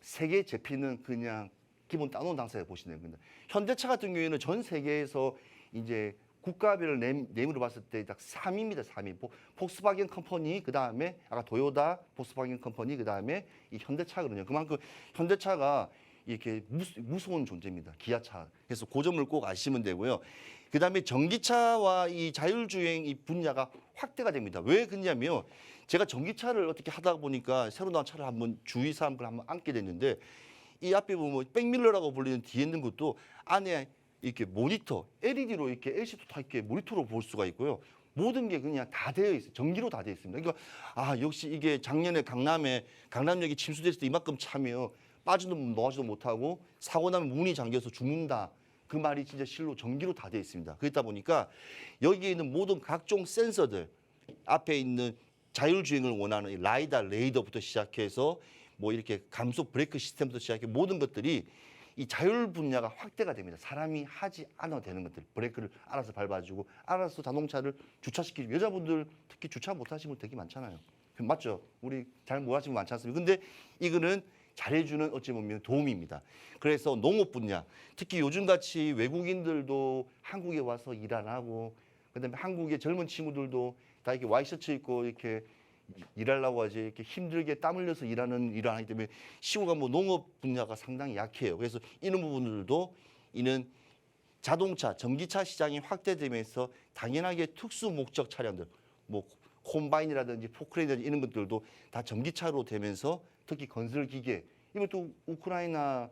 세계 제피는 그냥 기본 따놓은 당사에 보시는 겁니다. 현대차 같은 경우에는 전 세계에서 이제 국가별 내밀어 봤을 때 딱 3위입니다. 3위. 폭스바겐 컴퍼니, 그다음에 아까 도요다, 폭스바겐 컴퍼니, 그다음에 이 현대차거든요. 그만큼 현대차가 이렇게 무서운 존재입니다. 기아차. 그래서 그 점을 꼭 아시면 되고요. 그다음에 전기차와 이 자율주행 이 분야가 확대가 됩니다. 왜 그러냐면 제가 전기차를 어떻게 하다 보니까 새로 나온 차를 한번 주위 사람들 한번 앉게 됐는데 이 앞에 보면 백밀러라고 불리는 뒤에 있는 것도 안에 이렇게 모니터, LED로 이렇게 LCD 다 이렇게 모니터로 볼 수가 있고요. 모든 게 그냥 다 되어 있어요. 전기로 다 되어 있습니다. 그러니까 아 역시 이게 작년에 강남역이 침수됐을 때 이만큼 차면 빠지도 나오지도 못하고 사고 나면 문이 잠겨서 죽는다. 그 말이 진짜 실로 전기로 다 되어 있습니다. 그렇다 보니까 여기에 있는 모든 각종 센서들 앞에 있는 자율주행을 원하는 이 라이다, 레이더부터 시작해서 뭐 이렇게 감속 브레이크 시스템부터 시작해 모든 것들이 이 자율 분야가 확대가 됩니다. 사람이 하지 않아도 되는 것들, 브레이크를 알아서 밟아주고 알아서 자동차를 주차시키고 여자분들 특히 주차 못하시는 분 되게 많잖아요. 맞죠? 우리 잘 못하시는 분 많지 않습니까? 근데 이거는 잘해주는 어찌 보면 도움입니다. 그래서 농업 분야, 특히 요즘같이 외국인들도 한국에 와서 일 안 하고 그다음에 한국의 젊은 친구들도 다 이렇게 와이셔츠 입고 이렇게 일하려고 하지 이렇게 힘들게 땀 흘려서 일하는 일을 하기 때문에 시골가 뭐 농업 분야가 상당히 약해요. 그래서 이런 부분들도 이는 자동차, 전기차 시장이 확대되면서 당연하게 특수 목적 차량들, 뭐 콤바인이라든지 포크레인이라든지 이런 것들도 다 전기차로 되면서 특히 건설 기계, 이것도 우크라이나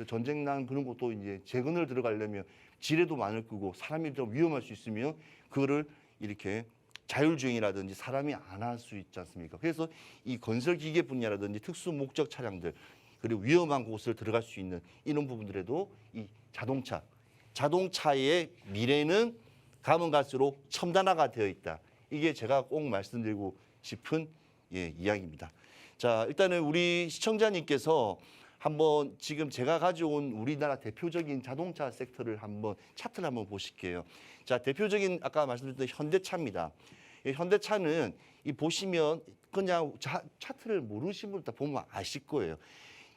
전쟁 난 그런 것도 이제 재건을 들어가려면 지뢰도 많을 거고 사람이 좀 위험할 수 있으면 그거를 이렇게 자율주행이라든지 사람이 안 할 수 있지 않습니까? 그래서 이 건설 기계 분야라든지 특수 목적 차량들 그리고 위험한 곳을 들어갈 수 있는 이런 부분들에도 이 자동차의 미래는 가면 갈수록 첨단화가 되어 있다. 이게 제가 꼭 말씀드리고 싶은 이야기입니다. 자, 일단은 우리 시청자님께서 한번 지금 제가 가져온 우리나라 대표적인 자동차 섹터를 한번 차트를 한번 보실게요. 자, 대표적인 아까 말씀드렸던 현대차입니다. 이 현대차는 이 보시면 그냥 차트를 모르시는 분 다 보면 아실 거예요.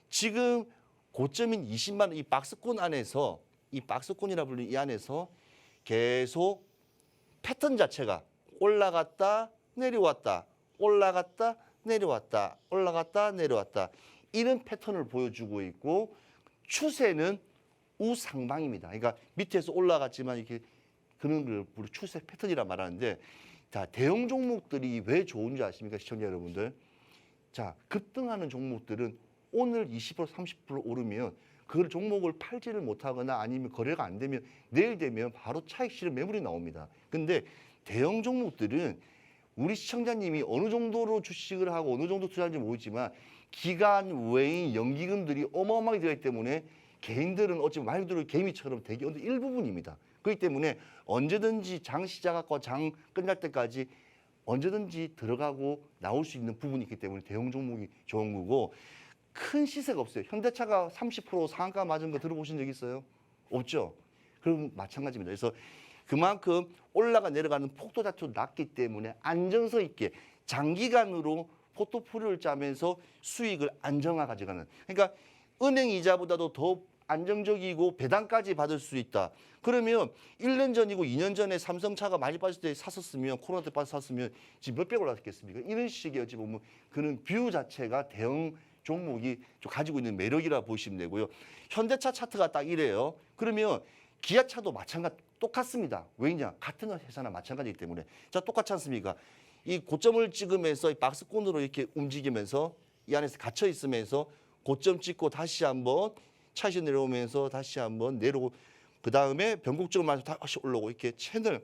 지금 고점인 20만 원 이 박스권 안에서 이 박스권이라 불리는 이 안에서 계속 패턴 자체가 올라갔다 내려왔다 올라갔다 내려왔다 올라갔다 내려왔다 이런 패턴을 보여주고 있고 추세는 우상방입니다. 그러니까 밑에서 올라갔지만 이렇게 그런 걸 추세 패턴이라 말하는데 자, 대형 종목들이 왜 좋은지 아십니까, 시청자 여러분들? 자, 급등하는 종목들은 오늘 20% 30% 오르면 그 종목을 팔지를 못하거나 아니면 거래가 안 되면 내일 되면 바로 차익 실현 매물이 나옵니다. 근데 대형 종목들은 우리 시청자님이 어느 정도로 주식을 하고 어느 정도 투자하는지 모르지만 기간 외인 연기금들이 어마어마하게 들어있기 때문에 개인들은 어찌보면 말 그대로 개미처럼 되게 어느 일부분입니다. 그렇기 때문에 언제든지 장 시작하고 장 끝날 때까지 언제든지 들어가고 나올 수 있는 부분이 있기 때문에 대형 종목이 좋은 거고 큰 시세가 없어요. 현대차가 30% 상한가 맞은 거 들어보신 적 있어요? 없죠? 그럼 마찬가지입니다. 그래서 그만큼 올라가 내려가는 폭도 자체도 낮기 때문에 안정성 있게 장기간으로 포트폴리오를 짜면서 수익을 안정화 가져가는. 그러니까 은행 이자보다도 더 안정적이고 배당까지 받을 수 있다. 그러면 1년 전이고 2년 전에 삼성차가 많이 빠질 때 샀었으면 코로나 때 빠져 샀으면 지금 몇백 올랐겠습니까? 이런 식의 어찌 보면 그런 뷰 자체가 대형 종목이 좀 가지고 있는 매력이라 보시면 되고요. 현대차 차트가 딱 이래요. 그러면 기아차도 마찬가지 똑같습니다. 왜냐? 같은 회사나 마찬가지이기 때문에. 자, 똑같지 않습니까? 이 고점을 찍으면서 이 박스권으로 이렇게 움직이면서 이 안에서 갇혀 있으면서 고점 찍고 다시 한번 차시 내려오면서 다시 한번 내려오고 그 다음에 변곡점을 맞아서 다시 올라오고 이렇게 채널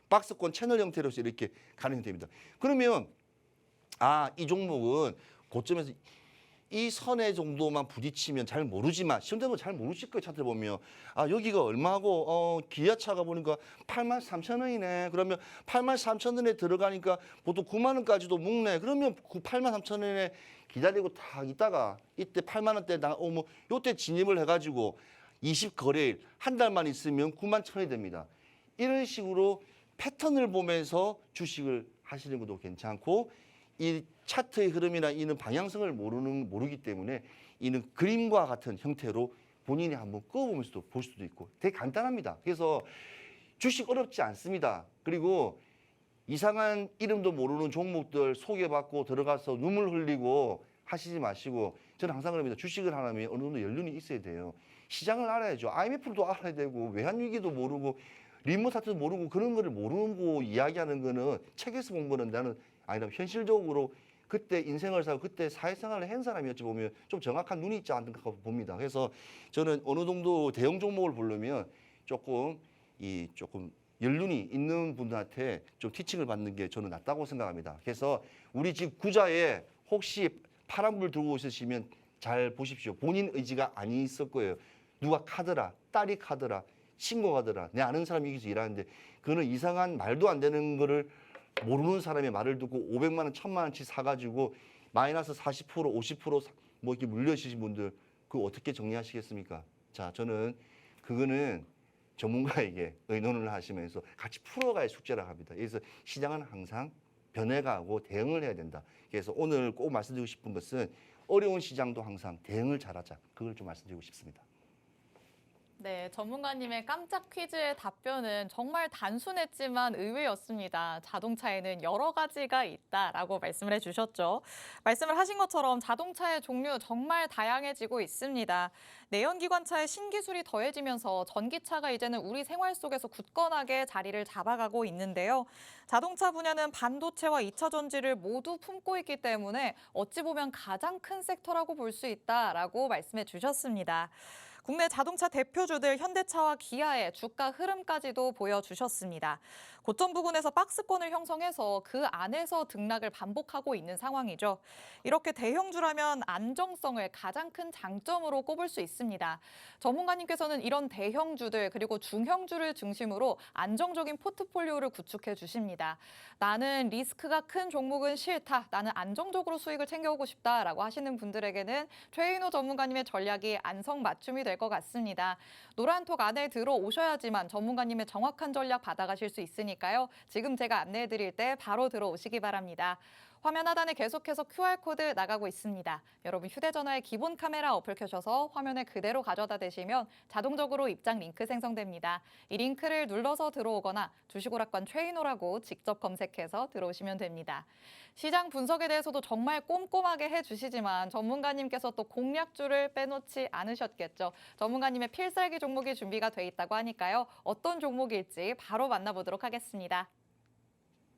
박스권 채널 형태로서 이렇게 가는 형태입니다. 그러면 이 종목은 고점에서 이 선에 정도만 부딪히면 잘 모르지만 시험장도 잘 모르실 거예요. 차트 보면 아 여기가 얼마고 기아차가 보니까 83,000원이네. 그러면 83,000원에 들어가니까 보통 9만 원까지도 묶네. 그러면 83,000원에 기다리고 딱 있다가 이때 8만 원대 나오면 요때 진입을 해가지고 20거래일 한 달만 있으면 9만 1,000원이 됩니다. 이런 식으로 패턴을 보면서 주식을 하시는 것도 괜찮고 이 차트의 흐름이나 이는 방향성을 모르기 때문에 이는 그림과 같은 형태로 본인이 한번 꺼보면서도 볼 수도 있고 되게 간단합니다. 그래서 주식 어렵지 않습니다. 그리고 이상한 이름도 모르는 종목들 소개받고 들어가서 눈물 흘리고 하시지 마시고 저는 항상 그럽니다. 주식을 하려면 어느 정도 연륜이 있어야 돼요. 시장을 알아야죠. IMF도 알아야 되고 외환위기도 모르고 리모 사태도 모르고 그런 거를 모르고 이야기하는 거는 책에서 본 거는 나는 아니라 현실적으로 그때 인생을 살고 그때 사회생활을 한 사람이 어찌 보면 좀 정확한 눈이 있지 않을까 봅니다. 그래서 저는 어느 정도 대형 종목을 보려면 조금 연륜이 있는 분들한테 좀 티칭을 받는 게 저는 낫다고 생각합니다. 그래서 우리 집 구자에 혹시 파란불 들고 있으시면 잘 보십시오. 본인 의지가 아니 있을 거예요. 누가 카더라, 딸이 카더라, 친구가 카더라, 내 아는 사람이 여기서 일하는데 그거는 이상한 말도 안 되는 거를 모르는 사람의 말을 듣고 500만 원, 1000만 원치 사가지고 마이너스 40%, 50%뭐 이렇게 물려주신 분들 그거 어떻게 정리하시겠습니까? 자, 저는 그거는 전문가에게 의논을 하시면서 같이 풀어갈 숙제라고 합니다. 그래서 시장은 항상 변해가고 대응을 해야 된다. 그래서 오늘 꼭 말씀드리고 싶은 것은 어려운 시장도 항상 대응을 잘하자. 그걸 좀 말씀드리고 싶습니다. 네, 전문가님의 깜짝 퀴즈의 답변은 정말 단순했지만 의외였습니다. 자동차에는 여러 가지가 있다라고 말씀을 해주셨죠. 말씀을 하신 것처럼 자동차의 종류 정말 다양해지고 있습니다. 내연기관차의 신기술이 더해지면서 전기차가 이제는 우리 생활 속에서 굳건하게 자리를 잡아가고 있는데요. 자동차 분야는 반도체와 2차 전지를 모두 품고 있기 때문에 어찌 보면 가장 큰 섹터라고 볼 수 있다라고 말씀해 주셨습니다. 국내 자동차 대표주들 현대차와 기아의 주가 흐름까지도 보여주셨습니다. 고점 부근에서 박스권을 형성해서 그 안에서 등락을 반복하고 있는 상황이죠. 이렇게 대형주라면 안정성을 가장 큰 장점으로 꼽을 수 있습니다. 전문가님께서는 이런 대형주들 그리고 중형주를 중심으로 안정적인 포트폴리오를 구축해 주십니다. 나는 리스크가 큰 종목은 싫다. 나는 안정적으로 수익을 챙겨오고 싶다라고 하시는 분들에게는 최인호 전문가님의 전략이 안성맞춤이 될 것 같습니다. 노란톡 안에 들어오셔야지만 전문가님의 정확한 전략 받아가실 수 있으니까요. 지금 제가 안내해드릴 때 바로 들어오시기 바랍니다. 화면 하단에 계속해서 QR코드 나가고 있습니다. 여러분 휴대전화에 기본 카메라 어플 켜셔서 화면에 그대로 가져다 대시면 자동적으로 입장 링크 생성됩니다. 이 링크를 눌러서 들어오거나 주식오락관 최인호라고 직접 검색해서 들어오시면 됩니다. 시장 분석에 대해서도 정말 꼼꼼하게 해주시지만 전문가님께서 또 공략주를 빼놓지 않으셨겠죠. 전문가님의 필살기 종목이 준비가 돼 있다고 하니까요. 어떤 종목일지 바로 만나보도록 하겠습니다.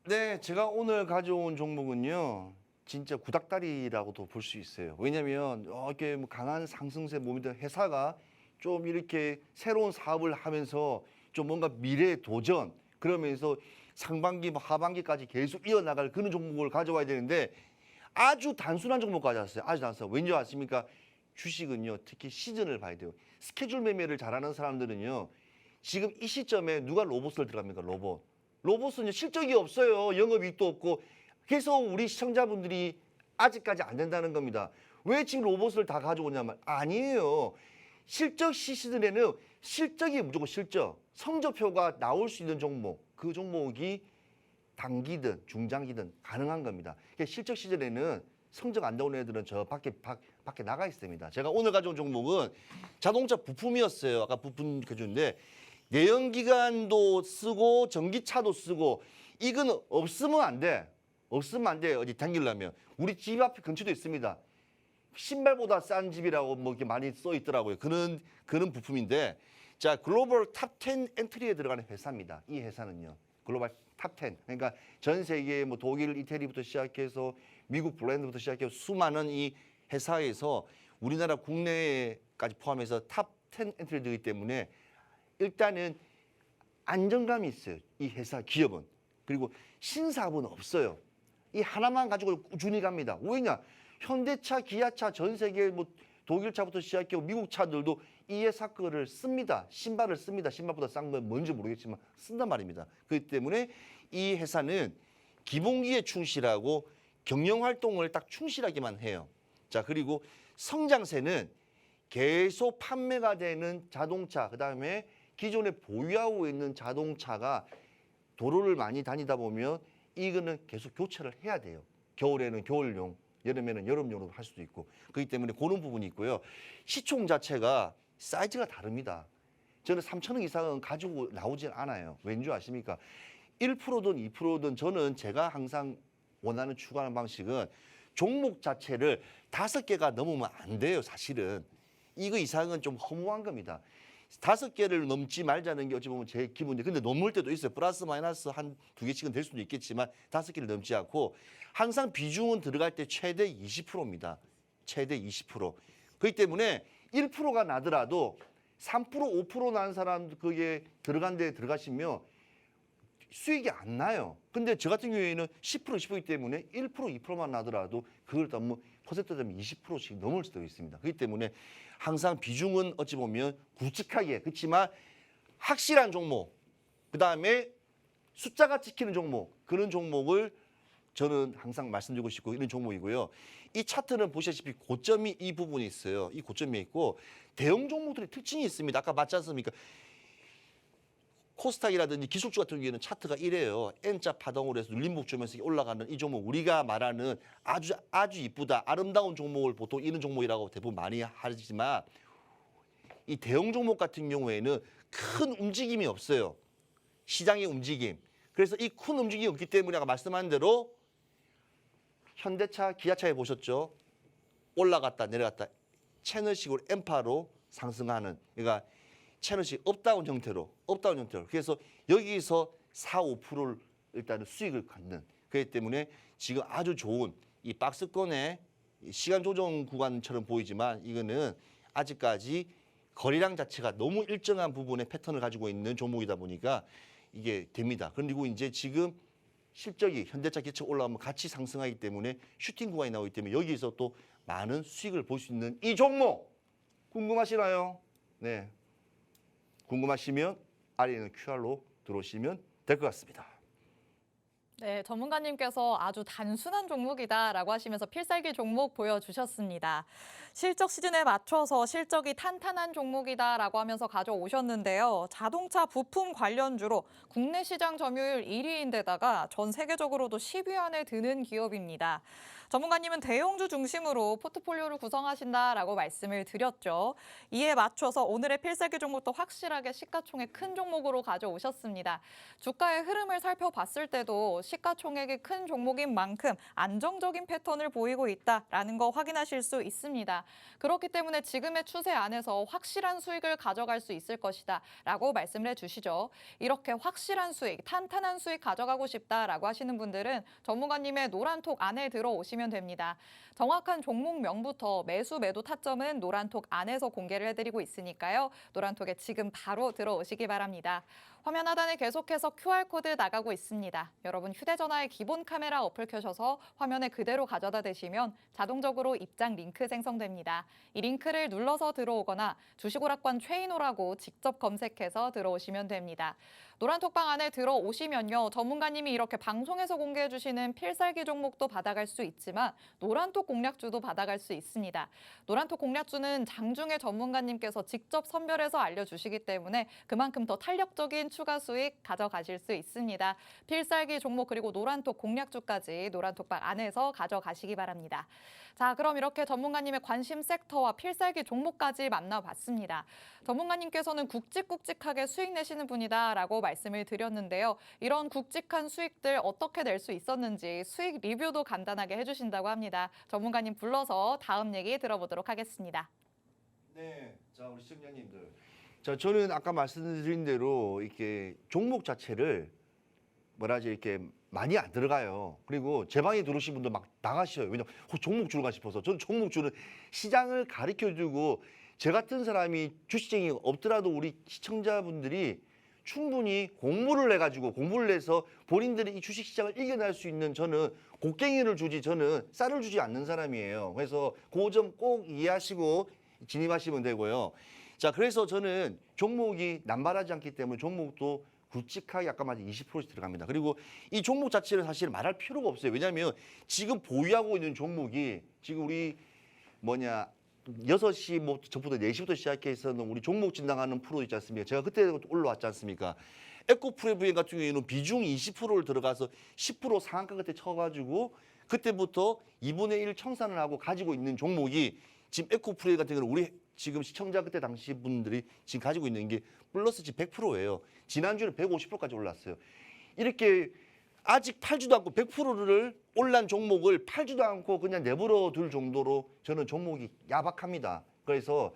네, 제가 오늘 가져온 종목은요. 진짜 구닥다리라고도 볼 수 있어요. 왜냐하면 이렇게 뭐 강한 상승세 몸이 든 회사가 좀 이렇게 새로운 사업을 하면서 좀 뭔가 미래 도전 그러면서 상반기, 하반기까지 계속 이어나갈 그런 종목을 가져와야 되는데 아주 단순한 종목 가져왔어요. 아주 단순한. 왠지 아십니까? 주식은요. 특히 시즌을 봐야 돼요. 스케줄 매매를 잘하는 사람들은요. 지금 이 시점에 누가 로봇을 들어갑니까? 로봇. 로봇은 실적이 없어요. 영업이익도 없고. 그래서 우리 시청자분들이 아직까지 안 된다는 겁니다. 왜 지금 로봇을 다 가져오냐면 아니에요. 실적 시즌에는 실적이 무조건 실적, 성적표가 나올 수 있는 종목, 그 종목이 단기든 중장기든 가능한 겁니다. 그러니까 실적 시즌에는 성적 안 나오는 애들은 저 밖에 나가 있습니다. 제가 오늘 가져온 종목은 자동차 부품이었어요. 아까 부품 해주는데 내연기관도 쓰고 전기차도 쓰고 이건 없으면 안 돼. 없으면 안 돼. 어디 당기려면 우리 집 앞에 근처도 있습니다. 신발보다 싼 집이라고 뭐 이렇게 많이 써 있더라고요. 그런 부품인데 자 글로벌 탑 10 엔트리에 들어가는 회사입니다. 이 회사는요. 글로벌 탑 10. 그러니까 전 세계 뭐 독일, 이태리부터 시작해서 미국 브랜드부터 시작해서 수많은 이 회사에서 우리나라 국내까지 포함해서 탑 10 엔트리에 들기 때문에 일단은 안정감이 있어요. 이 회사 기업은. 그리고 신사업은 없어요. 이 하나만 가지고 꾸준히 갑니다. 왜냐? 현대차, 기아차, 전 세계 뭐 독일차부터 시작해 미국 차들도 ES 거를 씁니다. 신발을 씁니다. 신발보다 싼 건 뭔지 모르겠지만 쓴단 말입니다. 그렇기 때문에 이 회사는 기본기에 충실하고 경영 활동을 딱 충실하게만 해요. 자, 그리고 성장세는 계속 판매가 되는 자동차, 그다음에 기존에 보유하고 있는 자동차가 도로를 많이 다니다 보면 이거는 계속 교체를 해야 돼요. 겨울에는 겨울용, 여름에는 여름용으로 할 수도 있고. 그렇기 때문에 그런 부분이 있고요. 시총 자체가 사이즈가 다릅니다. 저는 3천억 이상은 가지고 나오진 않아요. 왠지 아십니까? 1%든 2%든 저는 제가 항상 원하는 추구하는 방식은 종목 자체를 5개가 넘으면 안 돼요, 사실은. 이거 이상은 좀 허무한 겁니다. 5개를 넘지 말자는 게 어찌 보면 제 기분인데, 근데 넘을 때도 있어요. 플러스 마이너스 한 2개씩은 될 수도 있겠지만 5개를 넘지 않고 항상 비중은 들어갈 때 최대 20%입니다. 최대 20%. 그렇기 때문에 1%가 나더라도 3%, 5% 나는 사람 그게 들어간 데 들어가시면 수익이 안 나요. 근데 저 같은 경우에는 10%, 10%이기 때문에 1%, 2%만 나더라도 그걸 다 뭐 퍼센트 되면 20%씩 넘을 수도 있습니다. 그렇기 때문에 항상 비중은 어찌 보면 굵직하게, 그렇지만 확실한 종목, 그다음에 숫자가 찍히는 종목, 그런 종목을 저는 항상 말씀드리고 싶고 이런 종목이고요. 이 차트는 보시다시피 고점이 이 부분이 있어요. 이 고점이 있고 대형 종목들의 특징이 있습니다. 아까 맞지 않습니까? 코스닥이라든지 기술주 같은 경우에는 차트가 이래요. N자 파동으로 해서 눌림목 주면서 올라가는 이 종목, 우리가 말하는 아주 이쁘다, 아름다운 종목을 보통 이런 종목이라고 대부분 많이 하지만 이 대형 종목 같은 경우에는 큰 움직임이 없어요. 시장의 움직임. 그래서 이 큰 움직임이 없기 때문에 아까 말씀한 대로 현대차, 기아차에 보셨죠? 올라갔다 내려갔다 채널식으로 N파로 상승하는, 그러니까 채널식 업다운 형태로. 그래서 여기서 4, 5%를 일단은 수익을 갖는. 그렇기 때문에 지금 아주 좋은 이 박스권의 시간 조정 구간처럼 보이지만 이거는 아직까지 거래량 자체가 너무 일정한 부분의 패턴을 가지고 있는 종목이다 보니까 이게 됩니다. 그리고 이제 지금 실적이 현대차, 기아차 올라가면 같이 상승하기 때문에 슈팅 구간이 나오기 때문에 여기서 또 많은 수익을 볼 수 있는 이 종목 궁금하시나요? 네. 궁금하시면 아래 있는 QR로 들어오시면 될 것 같습니다. 네, 전문가님께서 아주 단순한 종목이다라고 하시면서 필살기 종목 보여주셨습니다. 실적 시즌에 맞춰서 실적이 탄탄한 종목이다라고 하면서 가져오셨는데요. 자동차 부품 관련주로 국내 시장 점유율 1위인데다가 전 세계적으로도 10위 안에 드는 기업입니다. 전문가님은 대형주 중심으로 포트폴리오를 구성하신다라고 말씀을 드렸죠. 이에 맞춰서 오늘의 필살기 종목도 확실하게 시가총액 큰 종목으로 가져오셨습니다. 주가의 흐름을 살펴봤을 때도 시가총액이 큰 종목인 만큼 안정적인 패턴을 보이고 있다라는 거 확인하실 수 있습니다. 그렇기 때문에 지금의 추세 안에서 확실한 수익을 가져갈 수 있을 것이다 라고 말씀을 해주시죠. 이렇게 확실한 수익, 탄탄한 수익 가져가고 싶다라고 하시는 분들은 전문가님의 노란톡 안에 들어오시면 됩니다. 정확한 종목명부터 매수 매도 타점은 노란톡 안에서 공개를 해드리고 있으니까요. 노란톡에 지금 바로 들어오시기 바랍니다. 화면 하단에 계속해서 QR코드 나가고 있습니다. 여러분 휴대전화에 기본 카메라 어플 켜셔서 화면에 그대로 가져다 대시면 자동적으로 입장 링크 생성됩니다. 이 링크를 눌러서 들어오거나 주식오락관 최인호라고 직접 검색해서 들어오시면 됩니다. 노란톡방 안에 들어오시면요. 전문가님이 이렇게 방송에서 공개해 주시는 필살기 종목도 받아갈 수 있지만 노란톡 공략주도 받아갈 수 있습니다. 노란톡 공략주는 장중에 전문가님께서 직접 선별해서 알려주시기 때문에 그만큼 더 탄력적인 추가 수익 가져가실 수 있습니다. 필살기 종목 그리고 노란톡 공략주까지 노란톡방 안에서 가져가시기 바랍니다. 자, 그럼 이렇게 전문가님의 관심 섹터와 필살기 종목까지 만나봤습니다. 전문가님께서는 굵직굵직하게 수익 내시는 분이다라고 말씀을 드렸는데요. 이런 굵직한 수익들 어떻게 낼 수 있었는지 수익 리뷰도 간단하게 해주신다고 합니다. 전문가님 불러서 다음 얘기 들어보도록 하겠습니다. 네, 자 우리 시청자님들, 자 저는 아까 말씀드린 대로 이렇게 종목 자체를 뭐라지 이렇게 많이 안 들어가요. 그리고 제 방에 들어오신 분들 막 나가셔요. 왜냐면 종목주가 싶어서. 저는 종목주는 시장을 가르쳐주고 저 같은 사람이 주식쟁이 없더라도 우리 시청자분들이 충분히 공부를 해가지고 공부를 해서 본인들이 이 주식시장을 이겨낼 수 있는 저는 곡괭이를 주지 저는 쌀을 주지 않는 사람이에요. 그래서 그 점 꼭 이해하시고 진입하시면 되고요. 자, 그래서 저는 종목이 남발하지 않기 때문에 종목도 굵직하게 아까 말한 20%씩 들어갑니다. 그리고 이 종목 자체를 사실 말할 필요가 없어요. 왜냐하면 지금 보유하고 있는 종목이 지금 우리 6시 뭐 전부터 4시부터 시작해서는 우리 종목 진단하는 프로 있지 않습니까? 제가 그때 올라왔지 않습니까? 에코프레브엔 같은 경우에는 비중 20%를 들어가서 10% 상한가 그때 쳐가지고 그때부터 2분의 1 청산을 하고 가지고 있는 종목이 지금 에코프레 같은 경우는 우리 지금 시청자 그때 당시 분들이 지금 가지고 있는 게 플러스 지금 100%예요. 지난주에 150%까지 올랐어요. 이렇게 아직 팔지도 않고 100%를 올란 종목을 팔지도 않고 그냥 내버려 둘 정도로 저는 종목이 야박합니다. 그래서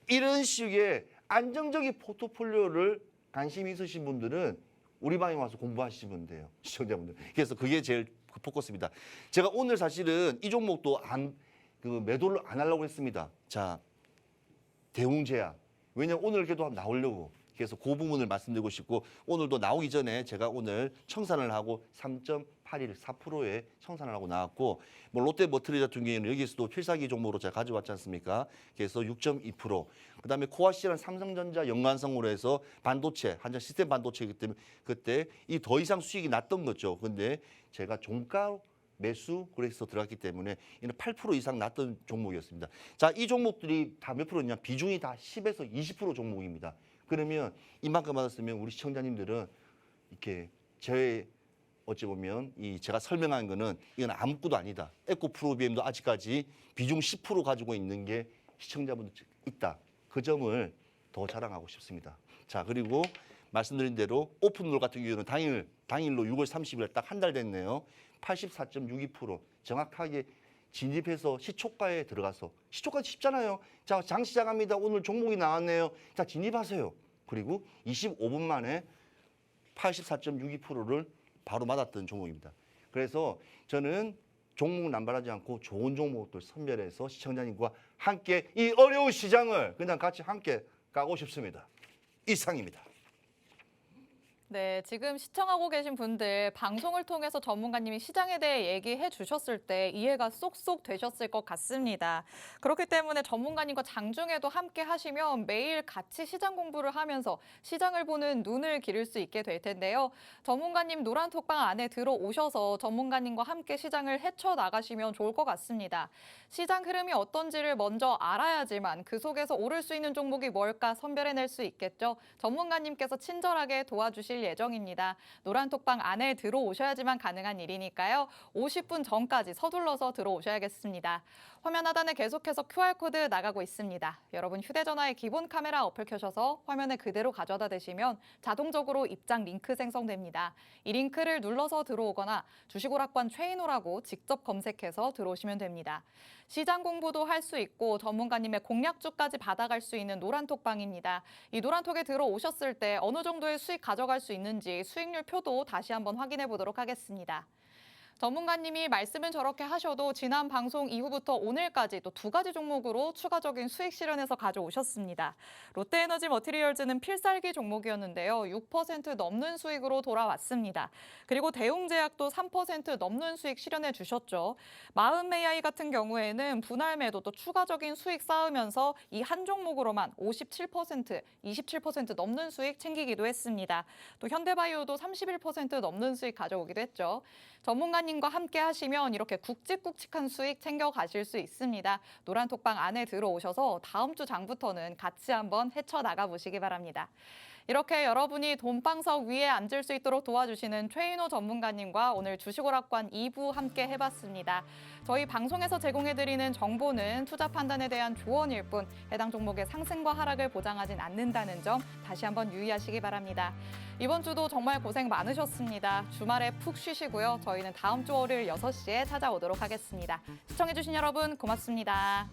이런 식의 안정적인 포트폴리오를 관심 있으신 분들은 우리 방에 와서 공부하시면 돼요. 시청자분들. 그래서 그게 제일 포커스입니다. 제가 오늘 사실은 이 종목도 매도를 안 하려고 했습니다. 자, 대웅제약. 왜냐면 오늘 그래도 나오려고. 그래서 그 부분을 말씀드리고 싶고 오늘도 나오기 전에 제가 오늘 청산을 하고 3.81, 4%에 청산을 하고 나왔고 뭐 롯데머트리 같은 경우에는 여기서도 필살기 종목으로 제가 가져왔지 않습니까? 그래서 6.2%. 그다음에 코아시랑 삼성전자 연관성으로 해서 반도체, 한전 시스템 반도체이기 때문에 그때 이 더 이상 수익이 났던 거죠. 근데 제가 종가 매수 그래서 들어갔기 때문에 이는 8% 이상 났던 종목이었습니다. 자, 이 종목들이 다 몇 프로냐? 비중이 다 10에서 20% 종목입니다. 그러면 이만큼 받았으면 우리 시청자님들은 이렇게 어찌 보면 제가 설명한 거는 이건 아무것도 아니다. 에코프로비엠도 아직까지 비중 10% 가지고 있는 게 시청자분들 있다. 그 점을 더 자랑하고 싶습니다. 자, 그리고 말씀드린 대로 오픈롤 같은 경우는 당일로 6월 30일 딱 한 달 됐네요. 84.62% 정확하게 진입해서 시초가에 들어가서 시초가 쉽잖아요. 자, 장 시작합니다. 오늘 종목이 나왔네요. 자, 진입하세요. 그리고 25분 만에 84.62%를 바로 맞았던 종목입니다. 그래서 저는 종목 남발하지 않고 좋은 종목들 선별해서 시청자님과 함께 이 어려운 시장을 그냥 같이 함께 가고 싶습니다. 이상입니다. 네, 지금 시청하고 계신 분들 방송을 통해서 전문가님이 시장에 대해 얘기해 주셨을 때 이해가 쏙쏙 되셨을 것 같습니다. 그렇기 때문에 전문가님과 장중에도 함께 하시면 매일 같이 시장 공부를 하면서 시장을 보는 눈을 기를 수 있게 될 텐데요. 전문가님 노란톡방 안에 들어오셔서 전문가님과 함께 시장을 헤쳐나가시면 좋을 것 같습니다. 시장 흐름이 어떤지를 먼저 알아야지만 그 속에서 오를 수 있는 종목이 뭘까 선별해낼 수 있겠죠. 전문가님께서 친절하게 도와주실 예정입니다. 노란톡방 안에 들어오셔야지만 가능한 일이니까요. 50분 전까지 서둘러서 들어오셔야겠습니다. 화면 하단에 계속해서 QR코드 나가고 있습니다. 여러분 휴대전화에 기본 카메라 어플 켜셔서 화면에 그대로 가져다 대시면 자동적으로 입장 링크 생성됩니다. 이 링크를 눌러서 들어오거나 주식오락관 최인호라고 직접 검색해서 들어오시면 됩니다. 시장 공부도 할 수 있고 전문가님의 공략주까지 받아갈 수 있는 노란톡방입니다. 이 노란톡에 들어오셨을 때 어느 정도의 수익 가져갈 수 있는지 수익률 표도 다시 한번 확인해 보도록 하겠습니다. 전문가님이 말씀은 저렇게 하셔도 지난 방송 이후부터 오늘까지 또 2가지 종목으로 추가적인 수익 실현해서 가져오셨습니다. 롯데에너지 머티리얼즈는 필살기 종목이었는데요. 6% 넘는 수익으로 돌아왔습니다. 그리고 대웅제약도 3% 넘는 수익 실현해 주셨죠. 마흔메이아이 같은 경우에는 분할 매도도 추가적인 수익 쌓으면서 이 한 종목으로만 57%, 27% 넘는 수익 챙기기도 했습니다. 또 현대바이오도 31% 넘는 수익 가져오기도 했죠. 전문가님과 함께 하시면 이렇게 굵직굵직한 수익 챙겨가실 수 있습니다. 노란톡방 안에 들어오셔서 다음 주 장부터는 같이 한번 헤쳐나가 보시기 바랍니다. 이렇게 여러분이 돈방석 위에 앉을 수 있도록 도와주시는 최인호 전문가님과 오늘 주식오락관 2부 함께 해봤습니다. 저희 방송에서 제공해드리는 정보는 투자 판단에 대한 조언일 뿐 해당 종목의 상승과 하락을 보장하진 않는다는 점 다시 한번 유의하시기 바랍니다. 이번 주도 정말 고생 많으셨습니다. 주말에 푹 쉬시고요. 저희는 다음 주 월요일 6시에 찾아오도록 하겠습니다. 시청해주신 여러분 고맙습니다.